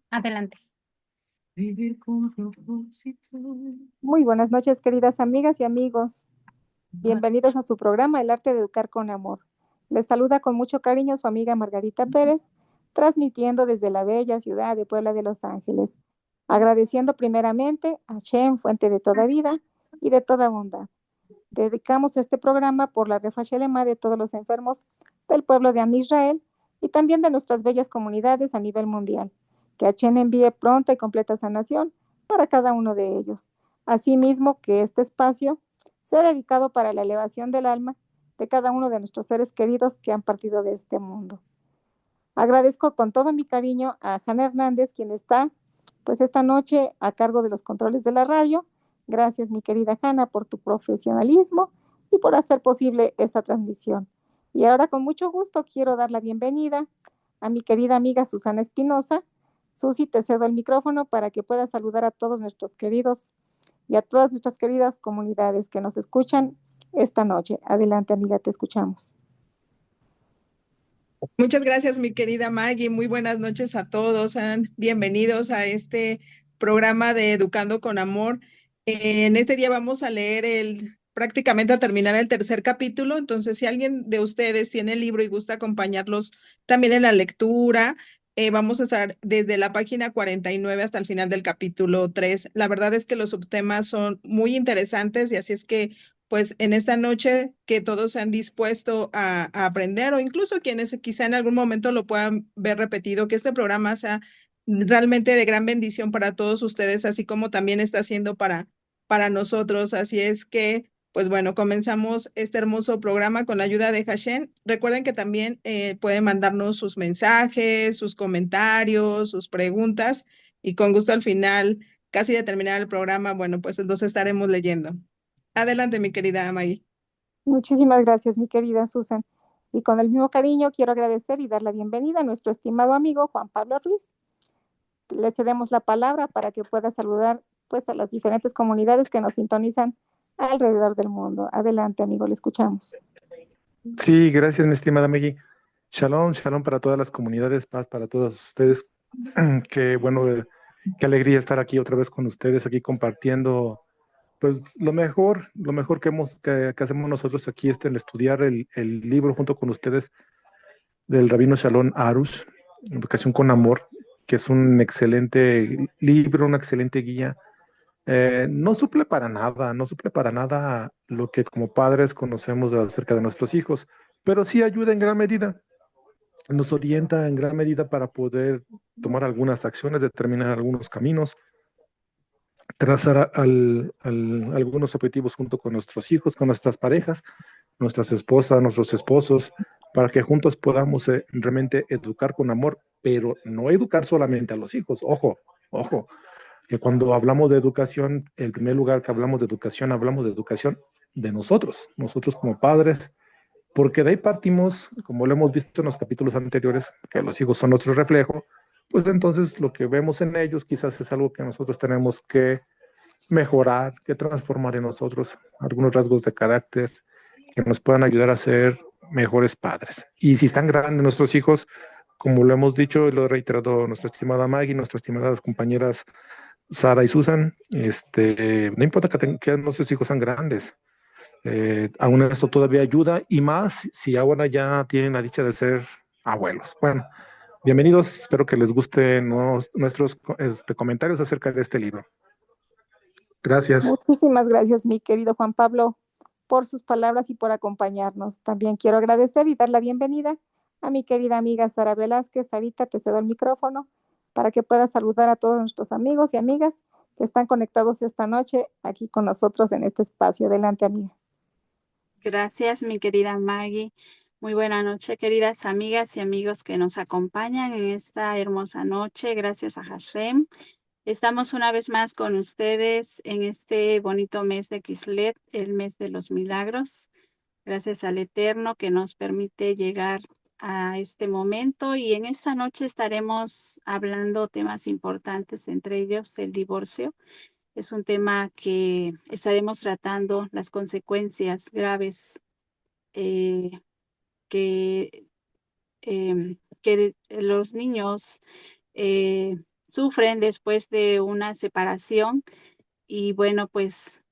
Adelante. Vivir con propósito. Muy buenas noches, queridas amigas y amigos. Bienvenidos a su programa El arte de educar con amor. Les saluda con mucho cariño su amiga Margarita Pérez, transmitiendo desde la bella ciudad de Puebla de Los Ángeles, agradeciendo primeramente a Shem, fuente de toda vida y de toda bondad. Dedicamos este programa por la Refa Shelema de todos los enfermos del pueblo de Am Israel y también de nuestras bellas comunidades a nivel mundial. Que Hashem envíe pronta y completa sanación para cada uno de ellos. Asimismo, que este espacio sea dedicado para la elevación del alma de cada uno de nuestros seres queridos que han partido de este mundo. Agradezco con todo mi cariño a Hanna Hernández, quien está pues esta noche a cargo de los controles de la radio. Gracias, mi querida Hanna, por tu profesionalismo y por hacer posible esta transmisión. Y ahora con mucho gusto quiero dar la bienvenida a mi querida amiga Susana Espinosa. Susi, te cedo el micrófono para que puedas saludar a todos nuestros queridos y a todas nuestras queridas comunidades que nos escuchan esta noche. Adelante, amiga, te escuchamos. Muchas gracias, mi querida Maggie. Muy buenas noches a todos. Sean bienvenidos a este programa de Educando con Amor. En este día vamos a leer prácticamente a terminar el tercer capítulo. Entonces, si alguien de ustedes tiene el libro y gusta acompañarlos también en la lectura, vamos a estar desde la página 49 hasta el final del capítulo 3. La verdad es que los subtemas son muy interesantes y así es que pues en esta noche que todos se han dispuesto a aprender o incluso quienes quizá en algún momento lo puedan ver repetido, que este programa sea realmente de gran bendición para todos ustedes, así como también está siendo para nosotros. Así es que, pues bueno, comenzamos este hermoso programa con la ayuda de Hashem. Recuerden que también pueden mandarnos sus mensajes, sus comentarios, sus preguntas y con gusto al final, casi de terminar el programa, bueno, pues los estaremos leyendo. Adelante, mi querida Maggie. Muchísimas gracias, mi querida Susan. Y con el mismo cariño quiero agradecer y dar la bienvenida a nuestro estimado amigo Juan Pablo Ruiz. Le cedemos la palabra para que pueda saludar pues a las diferentes comunidades que nos sintonizan alrededor del mundo. Adelante, amigo, le escuchamos. Sí, gracias, mi estimada Maggie. Shalom, shalom para todas las comunidades, paz para todos ustedes. Qué bueno, qué alegría estar aquí otra vez con ustedes, aquí compartiendo, pues lo mejor que hacemos nosotros aquí es el estudiar el libro junto con ustedes del Rabino Shalom Arush, Educación con Amor, que es un excelente libro, una excelente guía. No suple para nada, no suple para nada lo que como padres conocemos acerca de nuestros hijos, pero sí ayuda en gran medida, nos orienta en gran medida para poder tomar algunas acciones, determinar algunos caminos, trazar algunos objetivos junto con nuestros hijos, con nuestras parejas, nuestras esposas, nuestros esposos, para que juntos podamos realmente educar con amor, pero no educar solamente a los hijos. Ojo, ojo, que cuando hablamos de educación, el primer lugar que hablamos de educación de nosotros, nosotros como padres, porque de ahí partimos, como lo hemos visto en los capítulos anteriores, que los hijos son nuestro reflejo, pues entonces lo que vemos en ellos quizás es algo que nosotros tenemos que mejorar, que transformar en nosotros, algunos rasgos de carácter que nos puedan ayudar a ser mejores padres. Y si están grandes nuestros hijos, como lo hemos dicho y lo he reiterado nuestra estimada Maggie, nuestras estimadas compañeras Sara y Susan, no importa que nuestros hijos sean grandes, aún esto todavía ayuda y más si ahora ya tienen la dicha de ser abuelos. Bueno, bienvenidos, espero que les gusten nuestros comentarios acerca de este libro. Gracias. Muchísimas gracias, mi querido Juan Pablo, por sus palabras y por acompañarnos. También quiero agradecer y dar la bienvenida a mi querida amiga Sara Velázquez. Sarita, te cedo el micrófono para que puedas saludar a todos nuestros amigos y amigas que están conectados esta noche aquí con nosotros en este espacio. Adelante, amiga. Gracias, mi querida Maggie. Muy buena noche, queridas amigas y amigos que nos acompañan en esta hermosa noche. Gracias a Hashem. Estamos una vez más con ustedes en este bonito mes de Kislev, el mes de los milagros. Gracias al Eterno que nos permite llegar a este momento y en esta noche estaremos hablando temas importantes, entre ellos el divorcio. Es un tema que estaremos tratando las consecuencias graves que que los niños sufren después de una separación. Y bueno, pues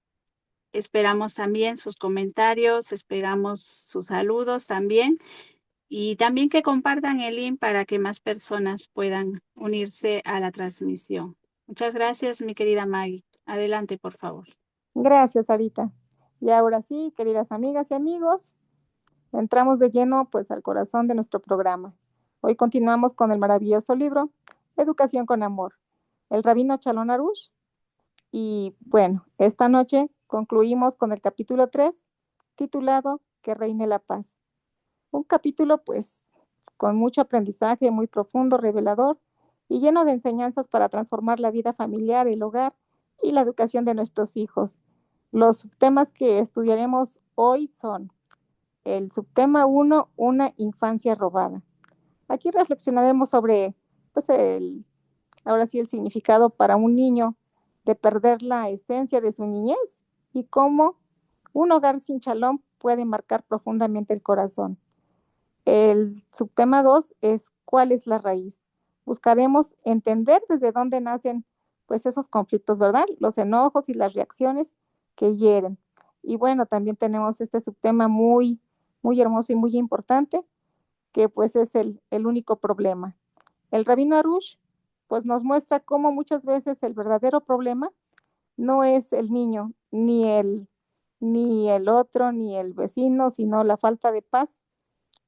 esperamos también sus comentarios, esperamos sus saludos también. Y también que compartan el link para que más personas puedan unirse a la transmisión. Muchas gracias, mi querida Maggie. Adelante, por favor. Gracias, Sarita. Y ahora sí, queridas amigas y amigos, entramos de lleno pues al corazón de nuestro programa. Hoy continuamos con el maravilloso libro Educación con Amor, el rabino Shalom Arush. Y bueno, esta noche concluimos con el capítulo 3, titulado Que reine la paz. Un capítulo pues con mucho aprendizaje, muy profundo, revelador y lleno de enseñanzas para transformar la vida familiar, el hogar y la educación de nuestros hijos. Los subtemas que estudiaremos hoy son el subtema 1, una infancia robada. Aquí reflexionaremos sobre, pues, ahora sí, el significado para un niño de perder la esencia de su niñez y cómo un hogar sin shalom puede marcar profundamente el corazón. El subtema 2 es ¿cuál es la raíz? Buscaremos entender desde dónde nacen pues esos conflictos, ¿verdad? Los enojos y las reacciones que hieren. Y bueno, también tenemos este subtema muy, muy hermoso y muy importante, que pues es el único problema. El rabino Arush pues nos muestra cómo muchas veces el verdadero problema no es el niño, ni el otro, ni el vecino, sino la falta de paz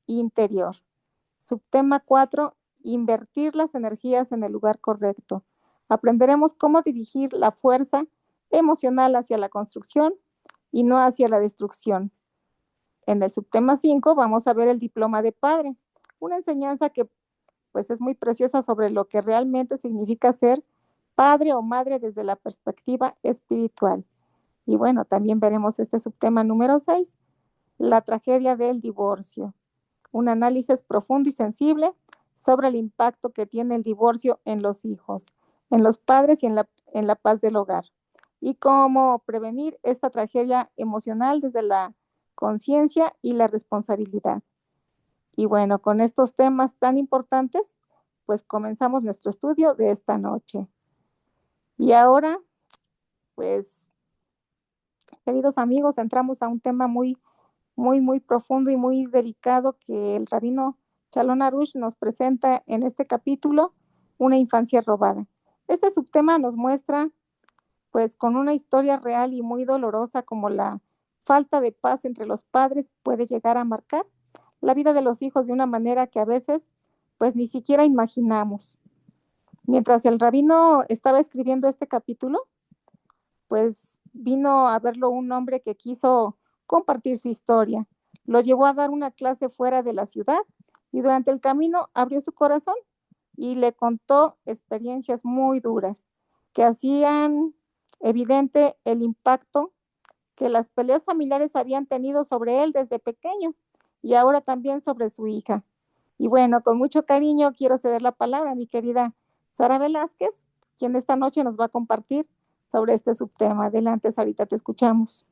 interior. Subtema 4, invertir las energías en el lugar correcto. Aprenderemos cómo dirigir la fuerza emocional hacia la construcción y no hacia la destrucción. En el subtema 5 vamos a ver el diploma de padre, una enseñanza que pues es muy preciosa sobre lo que realmente significa ser padre o madre desde la perspectiva espiritual. Y bueno, también veremos este subtema número 6, la tragedia del divorcio. Un análisis profundo y sensible sobre el impacto que tiene el divorcio en los hijos, en los padres y en la paz del hogar. Y cómo prevenir esta tragedia emocional desde la conciencia y la responsabilidad. Y bueno, con estos temas tan importantes, pues comenzamos nuestro estudio de esta noche. Y ahora, pues, queridos amigos, entramos a un tema muy, muy, muy profundo y muy delicado que el rabino Shalom Arush nos presenta en este capítulo, una infancia robada. Este subtema nos muestra, pues, con una historia real y muy dolorosa, como la falta de paz entre los padres puede llegar a marcar la vida de los hijos de una manera que a veces, pues, ni siquiera imaginamos. Mientras el rabino estaba escribiendo este capítulo, pues vino a verlo un hombre que quiso compartir su historia. Lo llevó a dar una clase fuera de la ciudad y durante el camino abrió su corazón y le contó experiencias muy duras que hacían evidente el impacto que las peleas familiares habían tenido sobre él desde pequeño y ahora también sobre su hija. Y bueno, con mucho cariño quiero ceder la palabra a mi querida Sara Velázquez, quien esta noche nos va a compartir sobre este subtema. Adelante, Sarita, te escuchamos.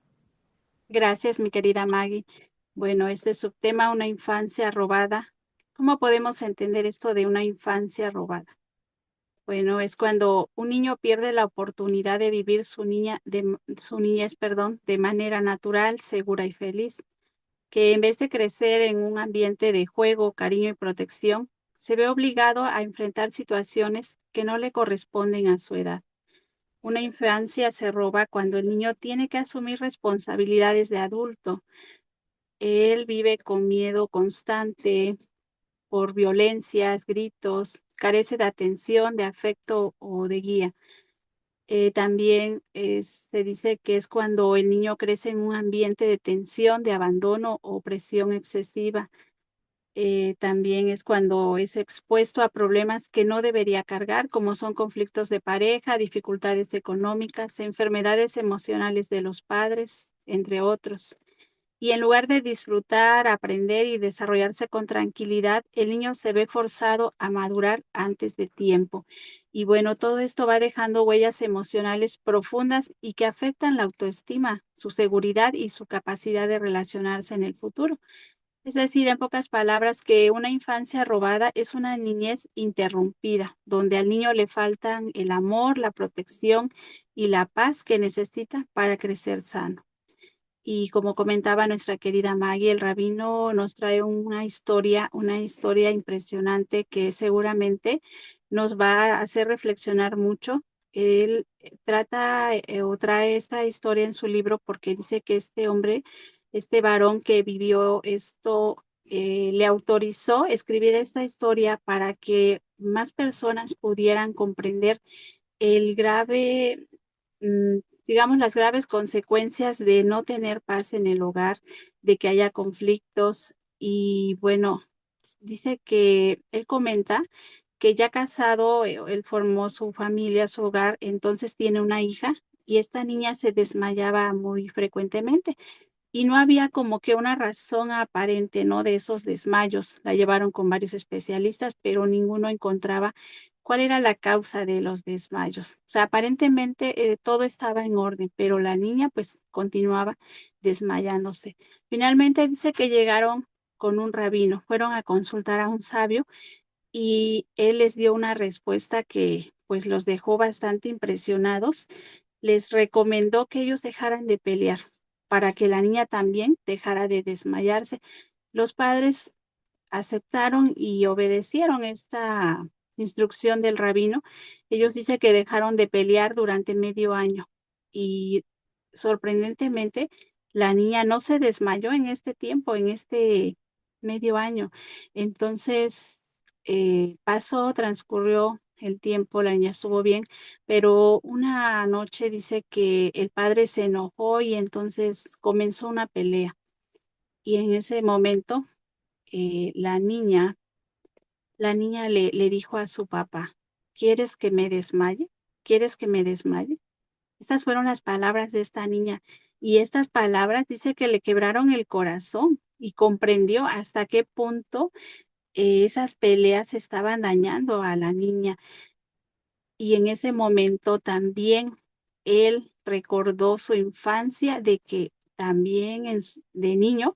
Gracias, mi querida Maggie. Bueno, este subtema, una infancia robada. ¿Cómo podemos entender esto de una infancia robada? Bueno, es cuando un niño pierde la oportunidad de vivir su niñez, de manera natural, segura y feliz, que en vez de crecer en un ambiente de juego, cariño y protección, se ve obligado a enfrentar situaciones que no le corresponden a su edad. Una infancia se roba cuando el niño tiene que asumir responsabilidades de adulto. Él vive con miedo constante por violencias, gritos, carece de atención, de afecto o de guía. También se dice que es cuando el niño crece en un ambiente de tensión, de abandono o presión excesiva. También es cuando es expuesto a problemas que no debería cargar, como son conflictos de pareja, dificultades económicas, enfermedades emocionales de los padres, entre otros. Y en lugar de disfrutar, aprender y desarrollarse con tranquilidad, el niño se ve forzado a madurar antes de tiempo. Y bueno, todo esto va dejando huellas emocionales profundas y que afectan la autoestima, su seguridad y su capacidad de relacionarse en el futuro. Es decir, en pocas palabras, que una infancia robada es una niñez interrumpida, donde al niño le faltan el amor, la protección y la paz que necesita para crecer sano. Y como comentaba nuestra querida Maggie, el rabino nos trae una historia impresionante que seguramente nos va a hacer reflexionar mucho. Él trata o trae esta historia en su libro porque dice que este hombre, este varón que vivió esto, le autorizó escribir esta historia para que más personas pudieran comprender el grave, digamos, las graves consecuencias de no tener paz en el hogar, de que haya conflictos. Y bueno, dice que él comenta que ya casado, él formó su familia, su hogar, entonces tiene una hija y esta niña se desmayaba muy frecuentemente y no había como que una razón aparente, ¿no? De esos desmayos. La llevaron con varios especialistas, pero ninguno encontraba cuál era la causa de los desmayos. O sea, aparentemente todo estaba en orden, pero la niña pues continuaba desmayándose. Finalmente dice que llegaron con un rabino, fueron a consultar a un sabio y él les dio una respuesta que pues los dejó bastante impresionados. Les recomendó que ellos dejaran de pelear para que la niña también dejara de desmayarse. Los padres aceptaron y obedecieron esta instrucción del rabino. Ellos dicen que dejaron de pelear durante medio año y sorprendentemente la niña no se desmayó en este tiempo, en este medio año. Entonces transcurrió el tiempo, la niña estuvo bien, pero una noche dice que el padre se enojó y entonces comenzó una pelea. Y en ese momento la niña le dijo a su papá, ¿quieres que me desmaye? ¿Quieres que me desmaye? Estas fueron las palabras de esta niña y estas palabras dice que le quebraron el corazón y comprendió hasta qué punto esas peleas estaban dañando a la niña. Y en ese momento también él recordó su infancia de que también de niño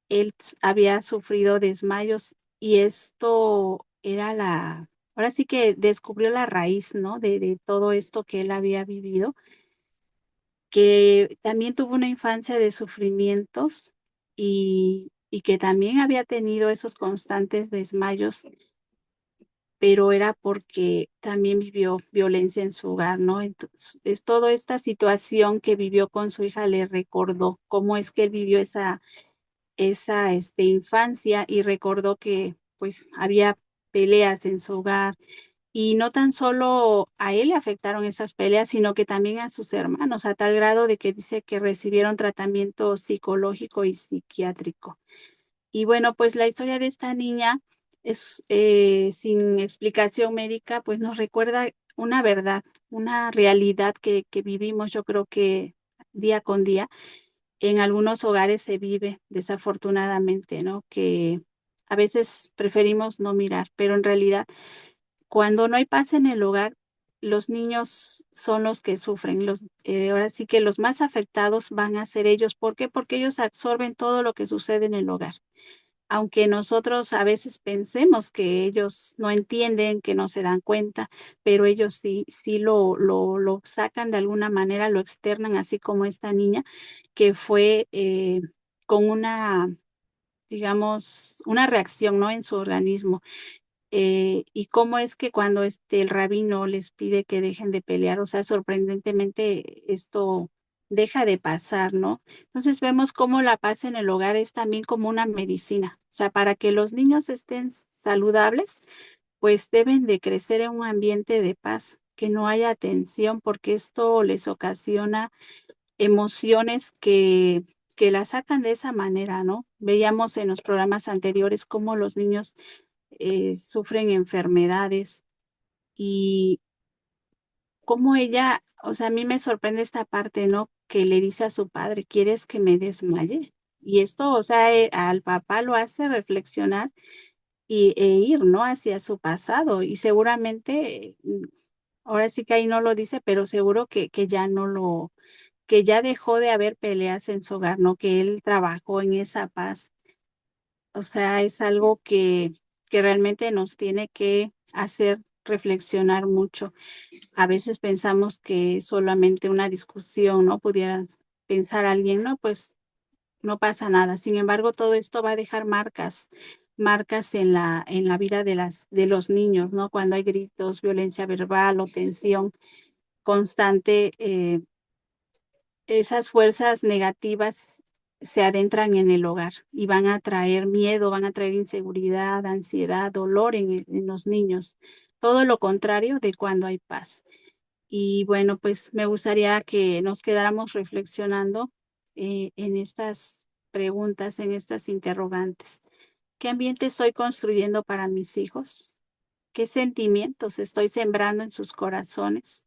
él había sufrido desmayos y esto era ahora sí que descubrió la raíz, ¿no? De todo esto que él había vivido, que también tuvo una infancia de sufrimientos y que también había tenido esos constantes desmayos, pero era porque también vivió violencia en su hogar, ¿no? Entonces, es toda esta situación que vivió con su hija le recordó cómo es que él vivió esa infancia y recordó que pues había peleas en su hogar y no tan solo a él le afectaron esas peleas, sino que también a sus hermanos, a tal grado de que dice que recibieron tratamiento psicológico y psiquiátrico. Y bueno, pues la historia de esta niña es sin explicación médica, pues nos recuerda una verdad, una realidad que vivimos, yo creo que día con día en algunos hogares se vive desafortunadamente, ¿no? Que a veces preferimos no mirar, pero en realidad cuando no hay paz en el hogar, los niños son los que sufren. Ahora sí que los más afectados van a ser ellos. ¿Por qué? Porque ellos absorben todo lo que sucede en el hogar. Aunque nosotros a veces pensemos que ellos no entienden, que no se dan cuenta, pero ellos sí lo sacan de alguna manera, lo externan, así como esta niña que fue con digamos, una reacción, ¿no? En su organismo. Y cómo es que cuando el rabino les pide que dejen de pelear, o sea, sorprendentemente esto deja de pasar, ¿no? Entonces vemos cómo la paz en el hogar es también como una medicina, o sea, para que los niños estén saludables, pues deben de crecer en un ambiente de paz, que no haya tensión, porque esto les ocasiona emociones que la sacan de esa manera, ¿no? Veíamos en los programas anteriores cómo los niños sufren enfermedades y cómo ella, o sea, a mí me sorprende esta parte, ¿no? Que le dice a su padre, ¿quieres que me desmaye? Y esto, o sea, al papá lo hace reflexionar e ir, ¿no? Hacia su pasado y seguramente, ahora sí que ahí no lo dice, pero seguro que ya no que ya dejó de haber peleas en su hogar, ¿no? Que él trabajó en esa paz O sea, es algo que realmente nos tiene que hacer reflexionar mucho. A veces pensamos que es solamente una discusión, ¿no? Pudiera pensar alguien, no, pues no pasa nada. Sin embargo, todo esto va a dejar marcas en la vida de los niños, ¿no? Cuando hay gritos, violencia verbal o tensión constante, esas fuerzas negativas se adentran en el hogar y van a traer miedo, van a traer inseguridad, ansiedad, dolor en los niños. Todo lo contrario de cuando hay paz. Y bueno, pues me gustaría que nos quedáramos reflexionando en estas preguntas, en estas interrogantes. ¿Qué ambiente estoy construyendo para mis hijos? ¿Qué sentimientos estoy sembrando en sus corazones?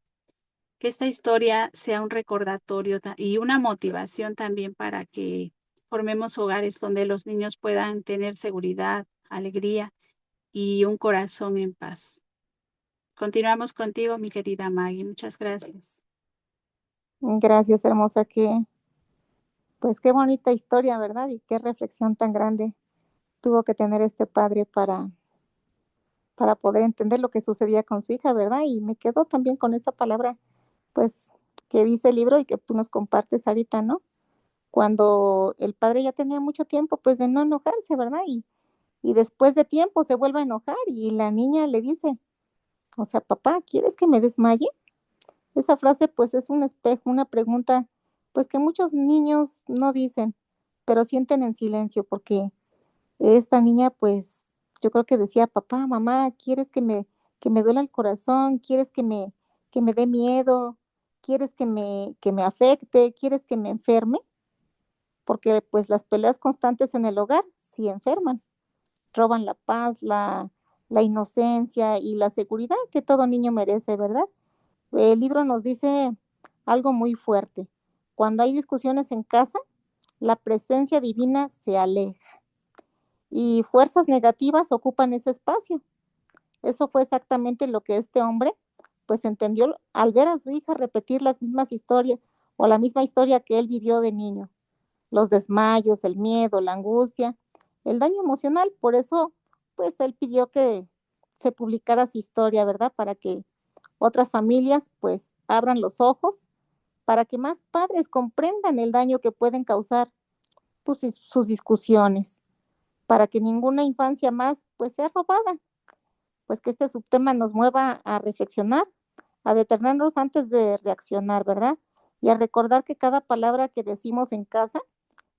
Que esta historia sea un recordatorio y una motivación también para que formemos hogares donde los niños puedan tener seguridad, alegría y un corazón en paz. Continuamos contigo, mi querida Maggie. Muchas gracias. Gracias, hermosa, pues qué bonita historia, ¿verdad? Y qué reflexión tan grande tuvo que tener este padre para poder entender lo que sucedía con su hija, ¿verdad? Y me quedo también con esa palabra, pues, que dice el libro y que tú nos compartes ahorita, ¿no? Cuando el padre ya tenía mucho tiempo, pues, de no enojarse, ¿verdad? Y después de tiempo se vuelve a enojar y la niña le dice, o sea, papá, ¿quieres que me desmaye? Esa frase, pues, es un espejo, una pregunta, pues, que muchos niños no dicen, pero sienten en silencio, porque esta niña, pues, yo creo que decía: "Papá, mamá, ¿quieres que me duela el corazón? ¿Quieres que me dé miedo? ¿Quieres que me afecte? ¿Quieres que me enferme?". Porque, pues, las peleas constantes en el hogar sí enferman, roban la paz, la inocencia y la seguridad que todo niño merece, ¿verdad? El libro nos dice algo muy fuerte: cuando hay discusiones en casa, la presencia divina se aleja y fuerzas negativas ocupan ese espacio. Eso fue exactamente lo que este hombre, pues, entendió al ver a su hija repetir las mismas historias o la misma historia que él vivió de niño. Los desmayos, el miedo, la angustia, el daño emocional. Por eso, pues, él pidió que se publicara su historia, ¿verdad? Para que otras familias, pues, abran los ojos, para que más padres comprendan el daño que pueden causar, pues, sus discusiones, para que ninguna infancia más, pues, sea robada. Pues que este subtema nos mueva a reflexionar, a detenernos antes de reaccionar, ¿verdad? Y a recordar que cada palabra que decimos en casa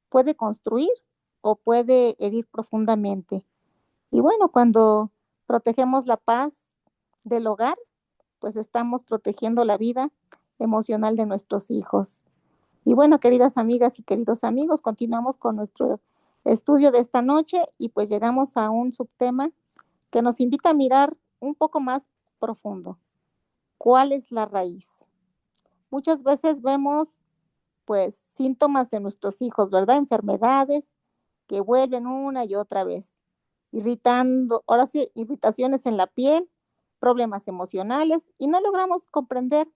puede construir o puede herir profundamente. Y bueno, cuando protegemos la paz del hogar, pues estamos protegiendo la vida emocional de nuestros hijos. Y bueno, queridas amigas y queridos amigos, continuamos con nuestro estudio de esta noche y pues llegamos a un subtema que nos invita a mirar un poco más profundo. ¿Cuál es la raíz? Muchas veces vemos pues síntomas en nuestros hijos, ¿verdad? Enfermedades que vuelven una y otra vez, irritando, ahora sí, irritaciones en la piel, problemas emocionales y no logramos comprender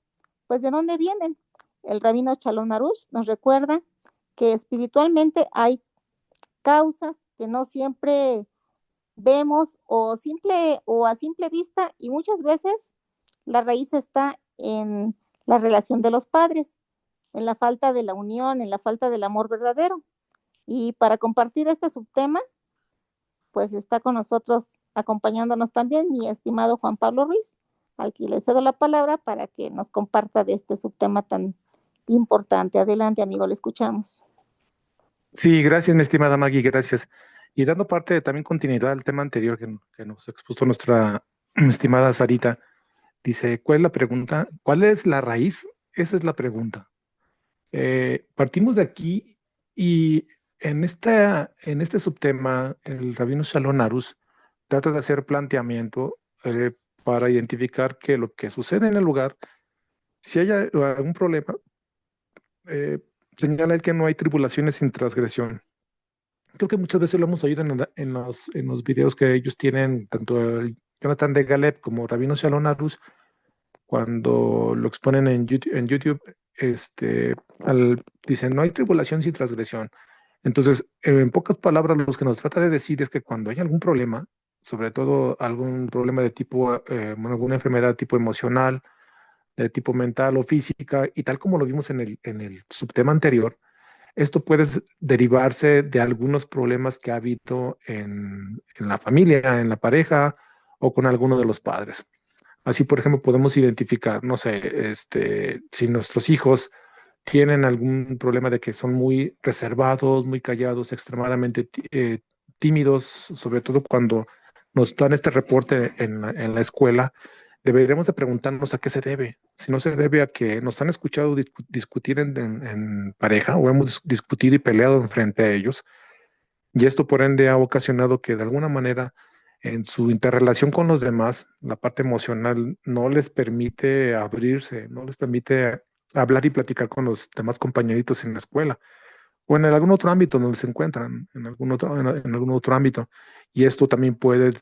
pues de dónde vienen. El rabino Shalom Arush nos recuerda que espiritualmente hay causas que no siempre vemos o a simple vista y muchas veces la raíz está en la relación de los padres, en la falta de la unión, en la falta del amor verdadero. Y para compartir este subtema, pues está con nosotros acompañándonos también mi estimado Juan Pablo Ruiz, al que le cedo la palabra para que nos comparta de este subtema tan importante. Adelante, amigo, le escuchamos. Sí, gracias, mi estimada Maggie, gracias. Y dando parte también continuidad al tema anterior que nos expuso nuestra estimada Sarita, dice, ¿cuál es la pregunta? ¿Cuál es la raíz? Esa es la pregunta. Partimos de aquí y en este subtema, el rabino Shalom Arush trata de hacer planteamiento para identificar que lo que sucede en el lugar, si hay algún problema, eh, señala él que no hay tribulaciones sin transgresión. Creo que muchas veces lo hemos oído en los videos que ellos tienen, tanto el Jonathan de Galeb como Rabino Shalom Arush, cuando lo exponen en YouTube, dicen, no hay tribulación sin transgresión. Entonces, en pocas palabras, lo que nos trata de decir es que cuando hay algún problema, sobre todo algún problema de tipo, bueno, alguna enfermedad de tipo emocional, de tipo mental o física, y tal como lo vimos en el subtema anterior, esto puede derivarse de algunos problemas que ha habido en la familia, en la pareja o con alguno de los padres. Así, por ejemplo, podemos identificar, no sé, si nuestros hijos tienen algún problema de que son muy reservados, muy callados, extremadamente tímidos, sobre todo cuando nos dan este reporte en la escuela, deberíamos de preguntarnos a qué se debe. Si no se debe a que nos han escuchado discutir en pareja o hemos discutido y peleado frente a ellos, y esto por ende ha ocasionado que de alguna manera en su interrelación con los demás, la parte emocional no les permite abrirse, no les permite hablar y platicar con los demás compañeritos en la escuela o en algún otro ámbito donde se encuentran, en algún otro ámbito. Y esto también puede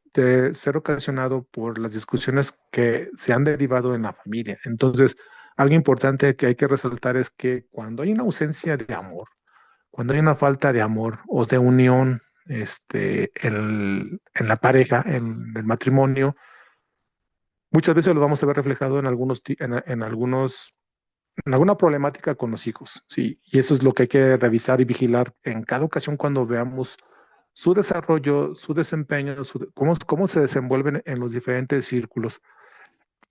ser ocasionado por las discusiones que se han derivado en la familia. Entonces, algo importante que hay que resaltar es que cuando hay una ausencia de amor, cuando hay una falta de amor o de unión en la pareja, en el matrimonio, muchas veces lo vamos a ver reflejado en en alguna problemática con los hijos, sí, y eso es lo que hay que revisar y vigilar en cada ocasión cuando veamos su desarrollo, su desempeño, cómo se desenvuelven en los diferentes círculos.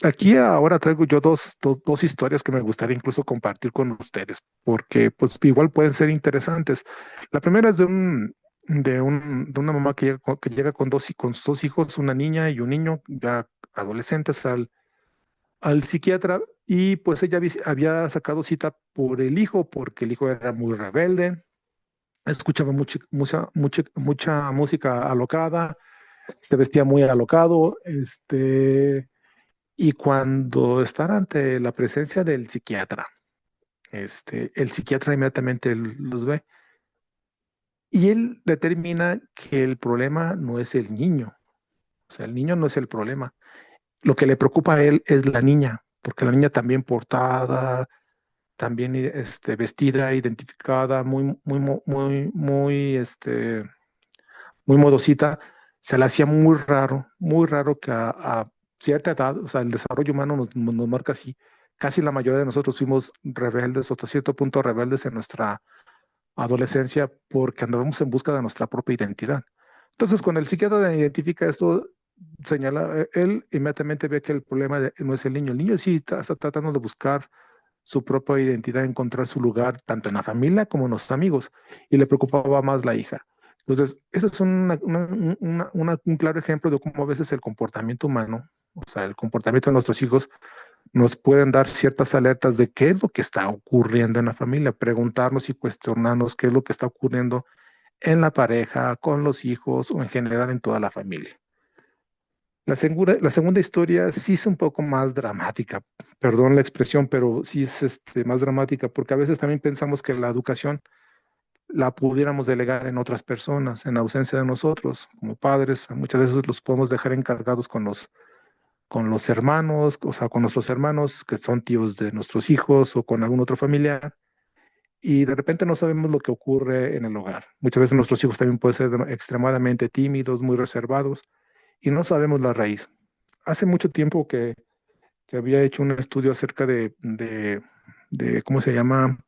Aquí ahora traigo yo dos historias que me gustaría incluso compartir con ustedes, porque pues igual pueden ser interesantes. La primera es de una mamá que llega con sus dos hijos, una niña y un niño ya adolescentes al psiquiatra y pues ella había sacado cita por el hijo porque el hijo era muy rebelde, escuchaba mucha música alocada, se vestía muy alocado, y cuando están ante la presencia del psiquiatra, el psiquiatra inmediatamente los ve y él determina que el problema no es el niño, o sea, el niño no es el problema. Lo que le preocupa a él es la niña, porque la niña también portada, también vestida, identificada, muy modosita, se le hacía muy raro que a cierta edad, o sea, el desarrollo humano nos marca así. Casi la mayoría de nosotros fuimos rebeldes, hasta cierto punto rebeldes en nuestra adolescencia porque andábamos en busca de nuestra propia identidad. Entonces, cuando el psiquiatra identifica esto, señala, él inmediatamente ve que el problema no es el niño sí está tratando de buscar su propia identidad, encontrar su lugar tanto en la familia como en los amigos, y le preocupaba más la hija. Entonces, eso es un claro ejemplo de cómo a veces el comportamiento humano, o sea, el comportamiento de nuestros hijos, nos pueden dar ciertas alertas de qué es lo que está ocurriendo en la familia, preguntarnos y cuestionarnos qué es lo que está ocurriendo en la pareja, con los hijos o en general en toda la familia. La segunda historia sí es un poco más dramática, perdón la expresión, pero sí es más dramática porque a veces también pensamos que la educación la pudiéramos delegar en otras personas, en ausencia de nosotros, como padres. Muchas veces los podemos dejar encargados con los hermanos, o sea, con nuestros hermanos que son tíos de nuestros hijos o con algún otro familiar. Y de repente no sabemos lo que ocurre en el hogar. Muchas veces nuestros hijos también pueden ser extremadamente tímidos, muy reservados y no sabemos la raíz. Hace mucho tiempo que había hecho un estudio acerca de ¿cómo se llama?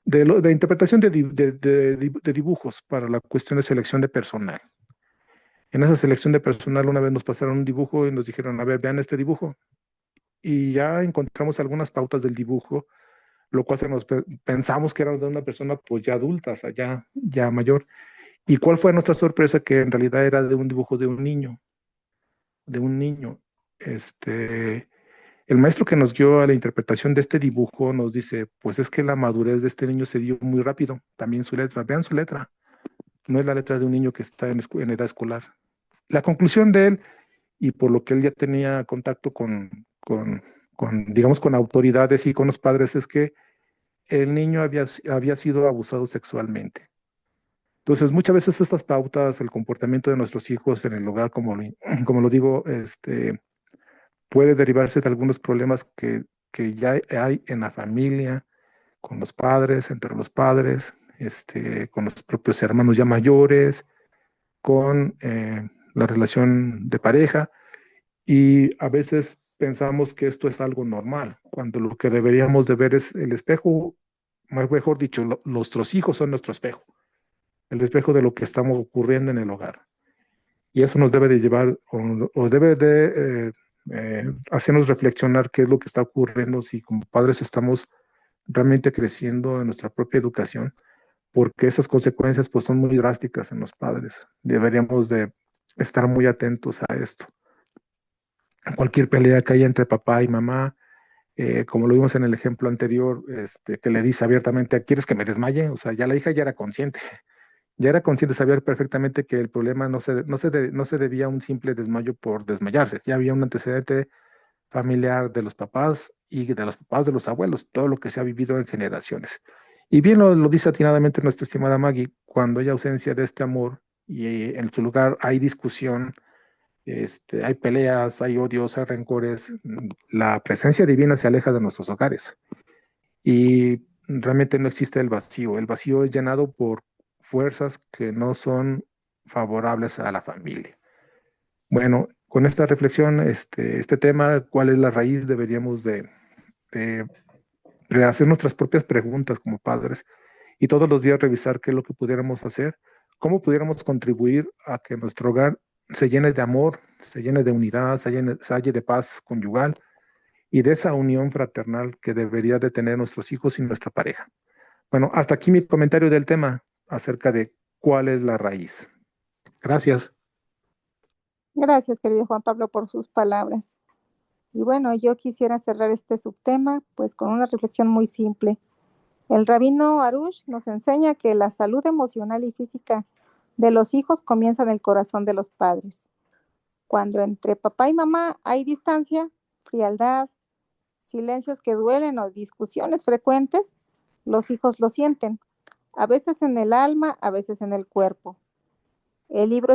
De interpretación de dibujos para la cuestión de selección de personal. En esa selección de personal una vez nos pasaron un dibujo y nos dijeron, a ver, vean este dibujo. Y ya encontramos algunas pautas del dibujo, lo cual pensamos que era de una persona pues ya adulta, o sea, ya mayor. ¿Y cuál fue nuestra sorpresa? Que en realidad era de un dibujo de un niño, de un niño. Este, el maestro que nos guió a la interpretación de este dibujo nos dice, pues es que la madurez de este niño se dio muy rápido, también su letra, vean su letra, no es la letra de un niño que está en edad escolar. La conclusión de él, y por lo que él ya tenía contacto digamos, con autoridades y con los padres, es que el niño había sido abusado sexualmente. Entonces, muchas veces estas pautas, el comportamiento de nuestros hijos en el hogar, como lo digo, puede derivarse de algunos problemas que ya hay en la familia, con los padres, entre los padres, con los propios hermanos ya mayores, con la relación de pareja, y a veces pensamos que esto es algo normal, cuando lo que deberíamos de ver es el espejo, mejor dicho, nuestros hijos son nuestro espejo, el espejo de lo que estamos ocurriendo en el hogar. Y eso nos debe de llevar o debe de hacernos reflexionar qué es lo que está ocurriendo si como padres estamos realmente creciendo en nuestra propia educación, porque esas consecuencias pues son muy drásticas en los padres. Deberíamos de estar muy atentos a esto. Cualquier pelea que haya entre papá y mamá, como lo vimos en el ejemplo anterior, que le dice abiertamente, ¿quieres que me desmaye? O sea, ya la hija ya era consciente, sabía perfectamente que el problema no se debía a un simple desmayo por desmayarse, ya había un antecedente familiar de los papás y de los papás de los abuelos, todo lo que se ha vivido en generaciones. Y bien lo dice atinadamente nuestra estimada Maggie, cuando hay ausencia de este amor y en su lugar hay discusión, hay peleas, hay odios, hay rencores, la presencia divina se aleja de nuestros hogares y realmente no existe el vacío. El vacío es llenado por fuerzas que no son favorables a la familia. Bueno, con esta reflexión, este tema, ¿cuál es la raíz? Deberíamos de hacer nuestras propias preguntas como padres y todos los días revisar qué es lo que pudiéramos hacer, cómo pudiéramos contribuir a que nuestro hogar se llene de amor, se llene de unidad, se llene de paz conyugal y de esa unión fraternal que debería de tener nuestros hijos y nuestra pareja. Bueno, hasta aquí mi comentario del tema acerca de cuál es la raíz. Gracias. Gracias, querido Juan Pablo, por sus palabras. Y bueno, yo quisiera cerrar este subtema pues con una reflexión muy simple. El rabino Arush nos enseña que la salud emocional y física de los hijos comienza en el corazón de los padres. Cuando entre papá y mamá hay distancia, frialdad, silencios que duelen o discusiones frecuentes, los hijos lo sienten, a veces en el alma, a veces en el cuerpo. El libro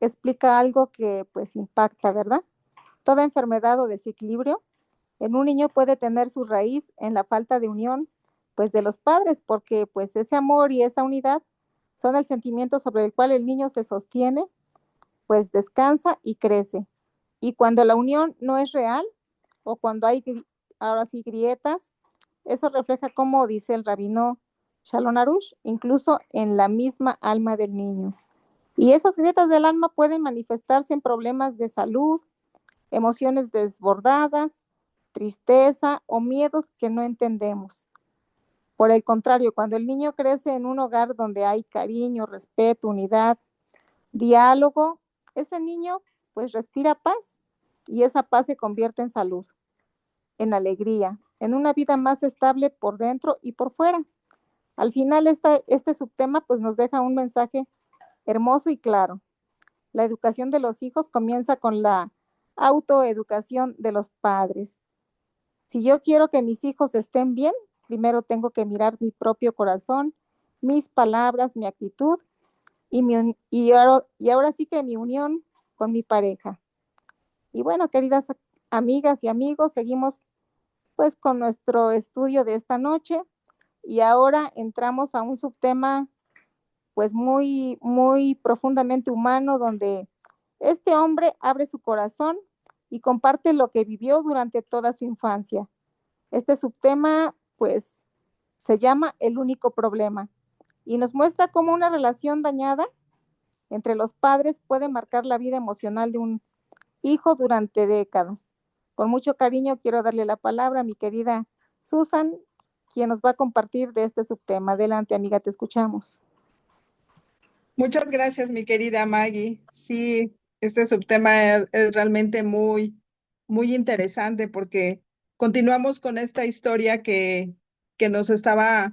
explica algo que pues impacta, ¿verdad? Toda enfermedad o desequilibrio en un niño puede tener su raíz en la falta de unión pues de los padres, porque pues ese amor y esa unidad son el sentimiento sobre el cual el niño se sostiene, pues descansa y crece. Y cuando la unión no es real o cuando hay ahora sí grietas, eso refleja, como dice el rabino Shalom Arush, incluso en la misma alma del niño. Y esas grietas del alma pueden manifestarse en problemas de salud, emociones desbordadas, tristeza o miedos que no entendemos. Por el contrario, cuando el niño crece en un hogar donde hay cariño, respeto, unidad, diálogo, ese niño pues respira paz y esa paz se convierte en salud, en alegría, en una vida más estable por dentro y por fuera. Al final este subtema pues nos deja un mensaje hermoso y claro. La educación de los hijos comienza con la autoeducación de los padres. Si yo quiero que mis hijos estén bien, primero tengo que mirar mi propio corazón, mis palabras, mi actitud y ahora sí que mi unión con mi pareja. Y bueno, queridas amigas y amigos, seguimos pues con nuestro estudio de esta noche y ahora entramos a un subtema pues muy, muy profundamente humano, donde este hombre abre su corazón y comparte lo que vivió durante toda su infancia. Este subtema, pues, se llama El único problema y nos muestra cómo una relación dañada entre los padres puede marcar la vida emocional de un hijo durante décadas. Con mucho cariño quiero darle la palabra a mi querida Susan, quien nos va a compartir de este subtema. Adelante, amiga, te escuchamos. Muchas gracias, mi querida Maggie. Sí, este subtema es realmente muy, muy interesante porque continuamos con esta historia que nos estaba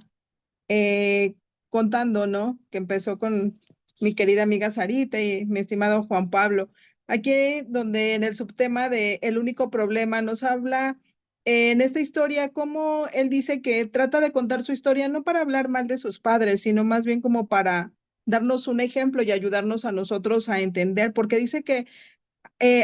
eh, contando, ¿no? Que empezó con mi querida amiga Sarita y mi estimado Juan Pablo. Aquí donde en el subtema de El único problema nos habla en esta historia cómo él dice que trata de contar su historia no para hablar mal de sus padres, sino más bien como para darnos un ejemplo y ayudarnos a nosotros a entender, porque dice que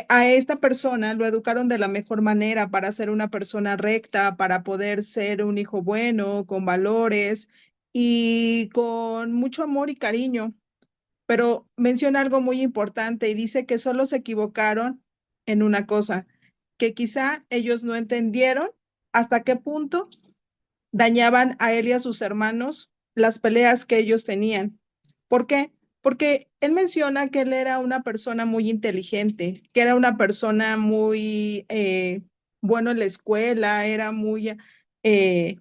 a esta persona lo educaron de la mejor manera para ser una persona recta, para poder ser un hijo bueno, con valores, y con mucho amor y cariño, pero menciona algo muy importante y dice que solo se equivocaron en una cosa, que quizá ellos no entendieron hasta qué punto dañaban a él y a sus hermanos las peleas que ellos tenían. ¿Por qué? Porque él menciona que él era una persona muy inteligente, que era una persona muy bueno en la escuela, era muy,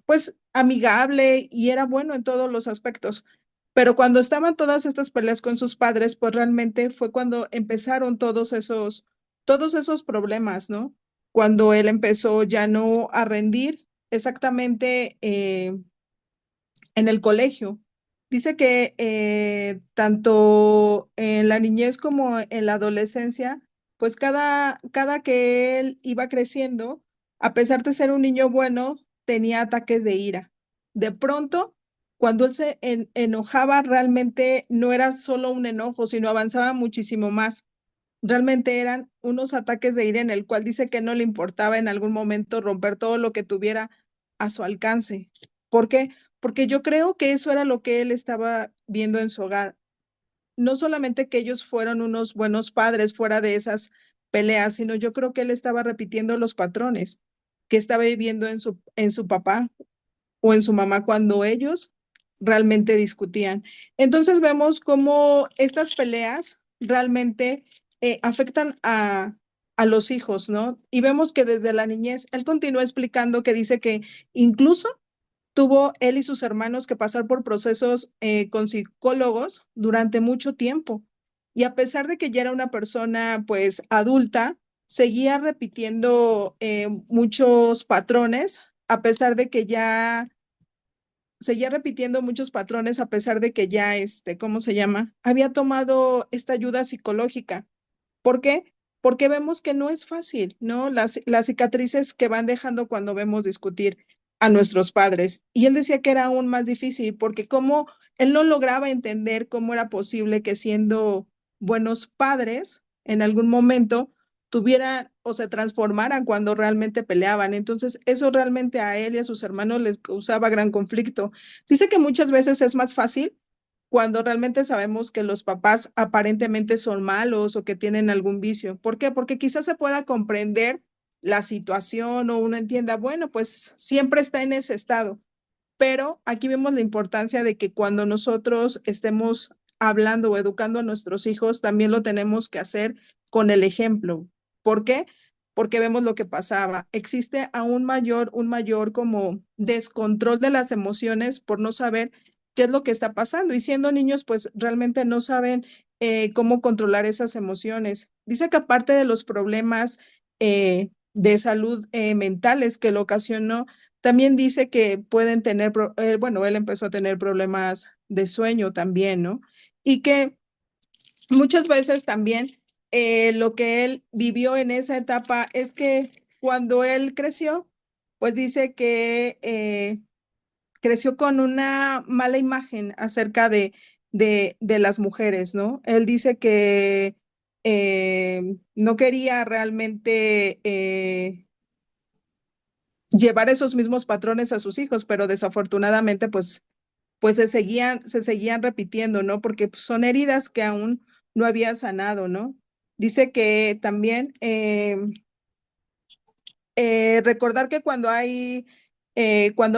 pues, amigable y era bueno en todos los aspectos. Pero cuando estaban todas estas peleas con sus padres, pues realmente fue cuando empezaron todos esos problemas, ¿no? Cuando él empezó ya no a rendir exactamente en el colegio. Dice que tanto en la niñez como en la adolescencia, pues cada que él iba creciendo, a pesar de ser un niño bueno, tenía ataques de ira. De pronto, cuando él se enojaba, realmente no era solo un enojo, sino avanzaba muchísimo más. Realmente eran unos ataques de ira en el cual dice que no le importaba en algún momento romper todo lo que tuviera a su alcance. ¿Por qué? Porque yo creo que eso era lo que él estaba viendo en su hogar. No solamente que ellos fueron unos buenos padres fuera de esas peleas, sino yo creo que él estaba repitiendo los patrones que estaba viviendo en su papá o en su mamá cuando ellos realmente discutían. Entonces vemos cómo estas peleas realmente afectan a los hijos, ¿no? Y vemos que desde la niñez, él continúa explicando que dice que incluso tuvo él y sus hermanos que pasar por procesos con psicólogos durante mucho tiempo. Y a pesar de que ya era una persona pues adulta, seguía repitiendo muchos patrones, a pesar de que ya seguía repitiendo muchos patrones, a pesar de que ya, ¿cómo se llama? Había tomado esta ayuda psicológica. ¿Por qué? Porque vemos que no es fácil, ¿no? Las cicatrices que van dejando cuando vemos discutir a nuestros padres. Y él decía que era aún más difícil porque como él no lograba entender cómo era posible que siendo buenos padres, en algún momento tuvieran o se transformaran cuando realmente peleaban. Entonces, eso realmente a él y a sus hermanos les causaba gran conflicto. Dice que muchas veces es más fácil cuando realmente sabemos que los papás aparentemente son malos o que tienen algún vicio. ¿Por qué? Porque quizás se pueda comprender la situación o uno entienda, bueno, pues siempre está en ese estado. Pero aquí vemos la importancia de que cuando nosotros estemos hablando o educando a nuestros hijos, también lo tenemos que hacer con el ejemplo. ¿Por qué? Porque vemos lo que pasaba. Existe aún un mayor como descontrol de las emociones por no saber qué es lo que está pasando. Y siendo niños, pues realmente no saben cómo controlar esas emociones. Dice que aparte de los problemas de salud mentales que lo ocasionó, también dice que pueden tener, bueno, él empezó a tener problemas de sueño también, ¿no? Y que muchas veces también lo que él vivió en esa etapa es que cuando él creció, pues dice que creció con una mala imagen acerca de las mujeres, ¿no? Él dice que no quería realmente llevar esos mismos patrones a sus hijos, pero desafortunadamente pues se seguían repitiendo, ¿no? Porque pues, son heridas que aún no había sanado, ¿no? Dice que también recordar que cuando